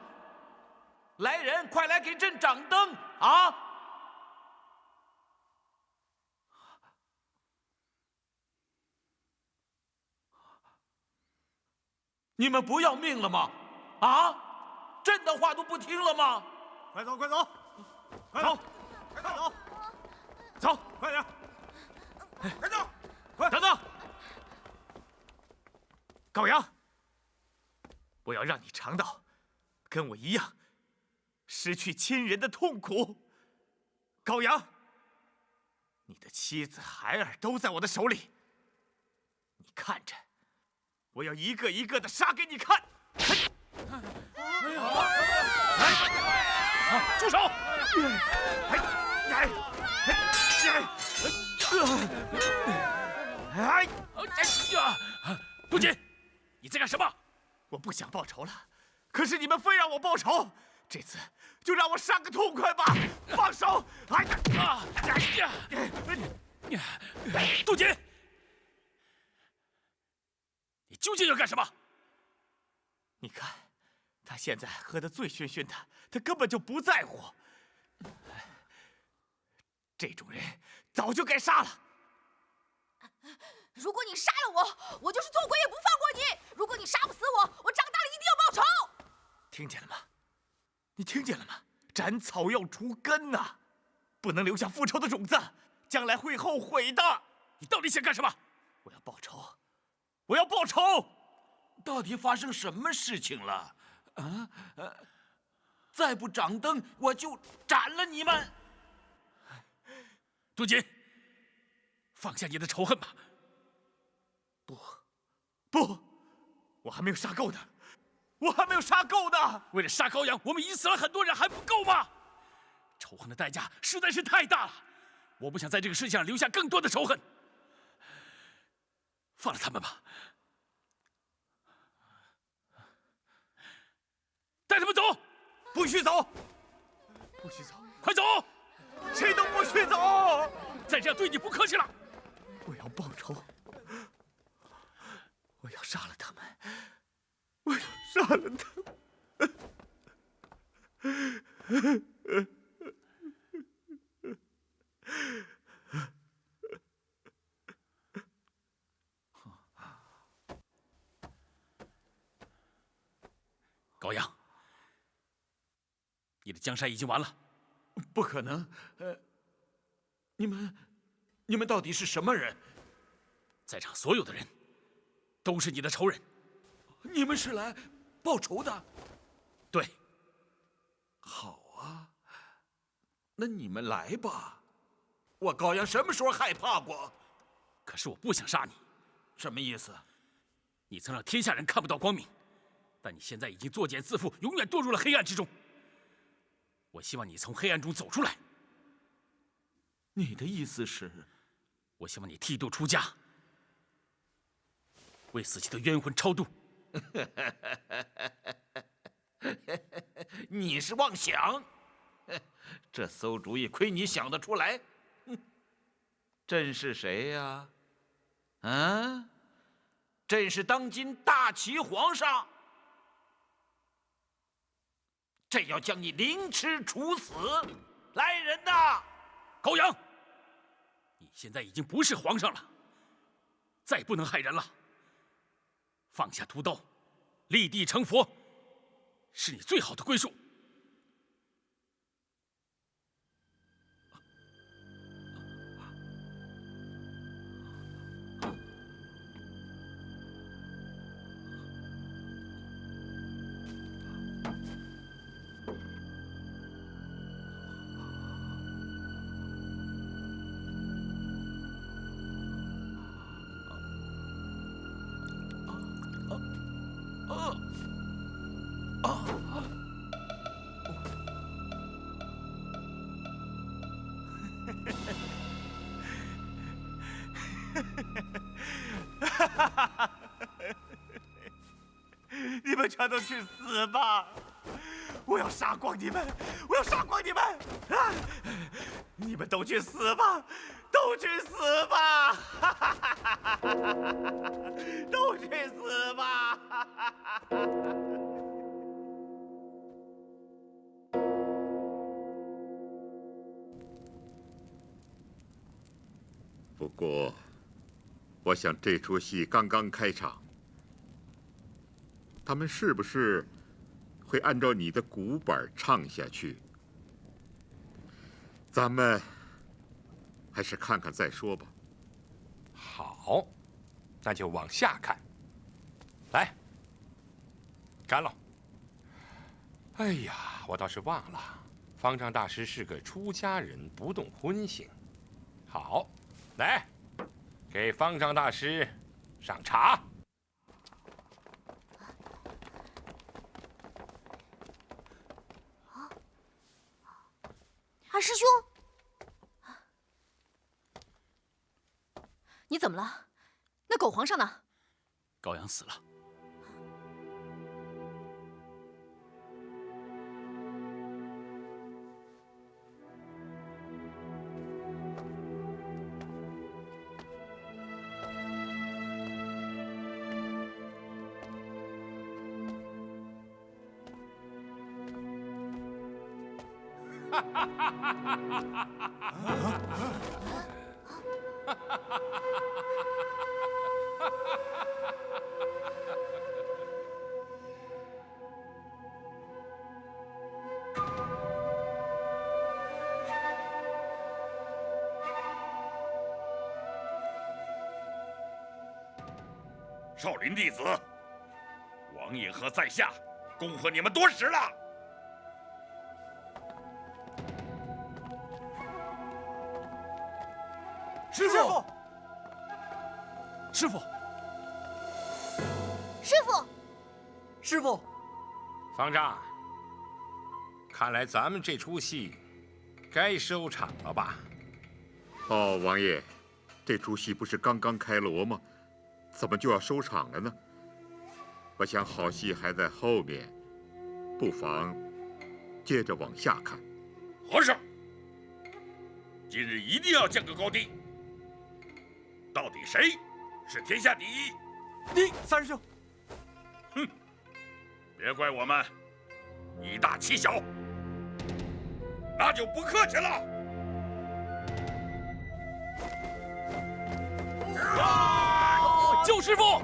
来人，快来给朕掌灯啊！你们不要命了吗？啊！朕的话都不听了吗？快走，快走，快走，快走，走，快点，快走，快等等！高阳，我要让你尝到跟我一样失去亲人的痛苦。高阳，你的妻子、孩儿都在我的手里，你看着，我要一个一个的杀给你看。住手！杜锦，你在干什么？我不想报仇了，可是你们非让我报仇，这次就让我杀个痛快吧！放手！杜锦，你究竟要干什么？你看，他现在喝得醉醺醺的，他根本就不在乎。这种人早就该杀了。如果你杀了我，我就是做鬼也不放过你；如果你杀不死我，我长大了一定要报仇。听见了吗？你听见了吗？斩草要除根呐，不能留下复仇的种子，将来会后悔的。你到底想干什么？我要报仇，我要报仇！到底发生什么事情了？啊？再不掌灯，我就斩了你们！杜锦，放下你的仇恨吧。不，我还没有杀够呢，我还没有杀够呢！为了杀羔羊，我们已经死了很多人，还不够吗？仇恨的代价实在是太大了，我不想在这个世界上留下更多的仇恨。放了他们吧，带他们走。不许走！不许走！快走！谁都不许走！再这样对你不客气了。我要报仇！我要杀了他们！我要杀了他们！羔羊，你的江山已经完了。不可能！你们到底是什么人？在场所有的人都是你的仇人。你们是来报仇的？对。好啊，那你们来吧。我羔羊什么时候害怕过？可是我不想杀你。什么意思？你曾让天下人看不到光明，但你现在已经作茧自缚，永远堕入了黑暗之中。我希望你从黑暗中走出来。你的意思是？我希望你剃度出家，为死去的冤魂超度。你是妄想！这馊主意亏你想得出来。朕是谁呀？啊？朕是当今大齐皇上。朕要将你凌迟处死！来人呐！羔羊，你现在已经不是皇上了，再不能害人了。放下屠刀，立地成佛，是你最好的归宿。你们全都去死吧！我要杀光你们！我要杀光你们！啊！你们都去死吧！都去死吧！都去死吧！不过，我想这出戏刚刚开场，他们是不是会按照你的古本唱下去？咱们还是看看再说吧。好，那就往下看。来，站喽。哎呀，我倒是忘了，方丈大师是个出家人，不动荤腥。好，来，给方丈大师上茶。二师兄，你怎么了？那狗皇上呢？羔羊死了。少林弟子，王爷和在下恭贺你们多时了。师傅，师傅，师傅，师傅，方丈，看来咱们这出戏该收场了吧？哦，王爷，这出戏不是刚刚开锣吗？怎么就要收场了呢？我想好戏还在后面，不妨接着往下看。和尚，今日一定要降个高低。到底谁是天下第一？三师兄。哼，别怪我们以大欺小，那就不客气了。救师傅！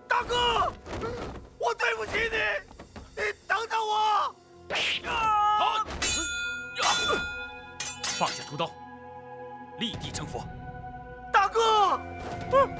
大哥，我对不起你，你等等我。放下屠刀，立地成佛。大哥，大哥。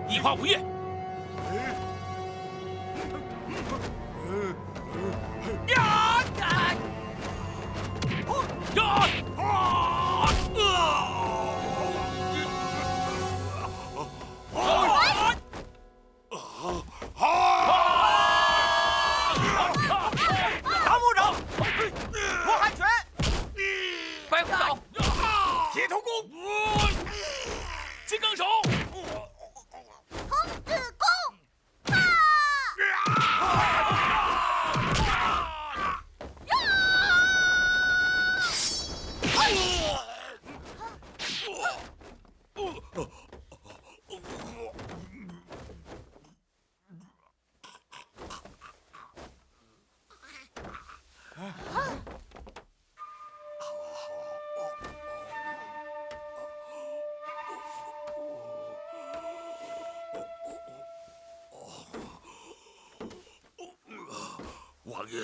一花无叶。唐木长，罗汉拳，白虎爪，铁头功，金刚手。童子功，王爷，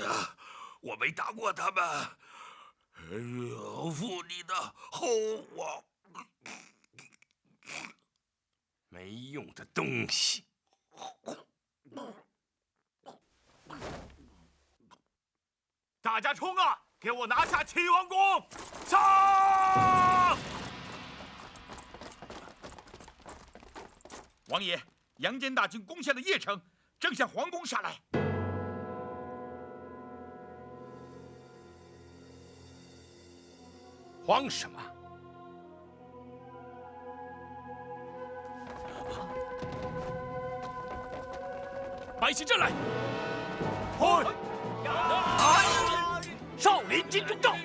我没打过他们。哎呀，负你的后啊！没用的东西！大家冲啊！给我拿下齐王宫！上！王爷，杨坚大军攻陷了邺城，正向皇宫杀来。慌什么？摆起阵来！少林金钟罩！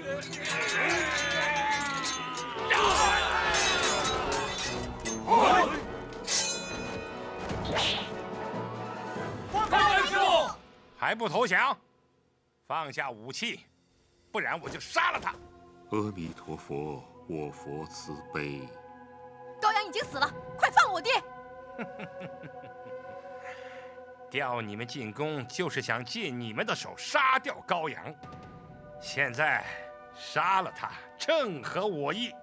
还不投降？放下武器，不然我就杀了他！阿弥陀佛，我佛慈悲。高阳已经死了，快放了我爹！调你们进宫，就是想借你们的手杀掉高阳。现在杀了他，正合我意。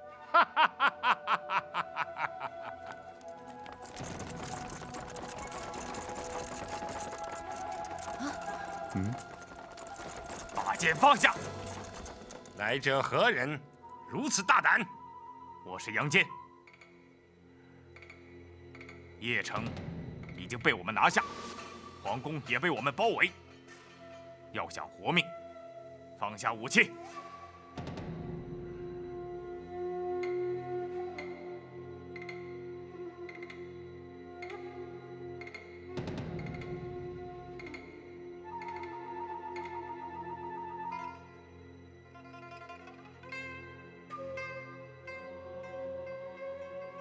把剑放下！来者何人？如此大胆！我是杨坚。邺城已经被我们拿下，皇宫也被我们包围。要想活命，放下武器。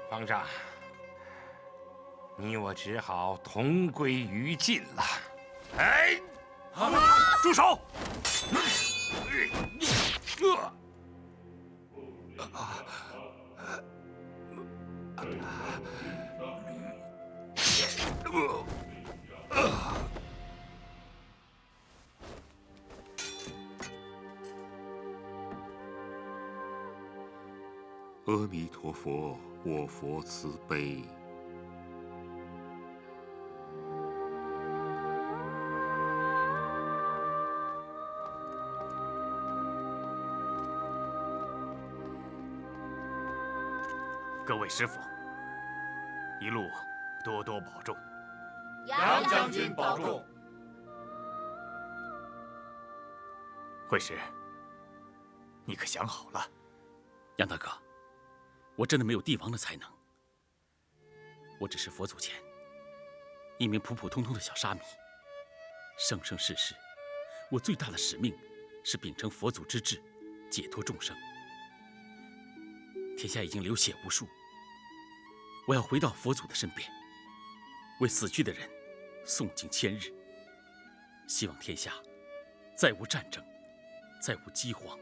皇上，你我只好同归于尽了。哎，住手！阿弥陀佛，我佛慈悲。各位师傅，一路多多保重。杨将军保重。惠师，你可想好了？杨大哥，我真的没有帝王的才能，我只是佛祖前一名普普通通的小沙弥。生生世世，我最大的使命是秉承佛祖之志，解脱众生。天下已经流血无数，我要回到佛祖的身边，为死去的人诵经千日。希望天下再无战争，再无饥荒，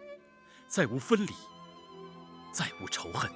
再无分离，再无仇恨。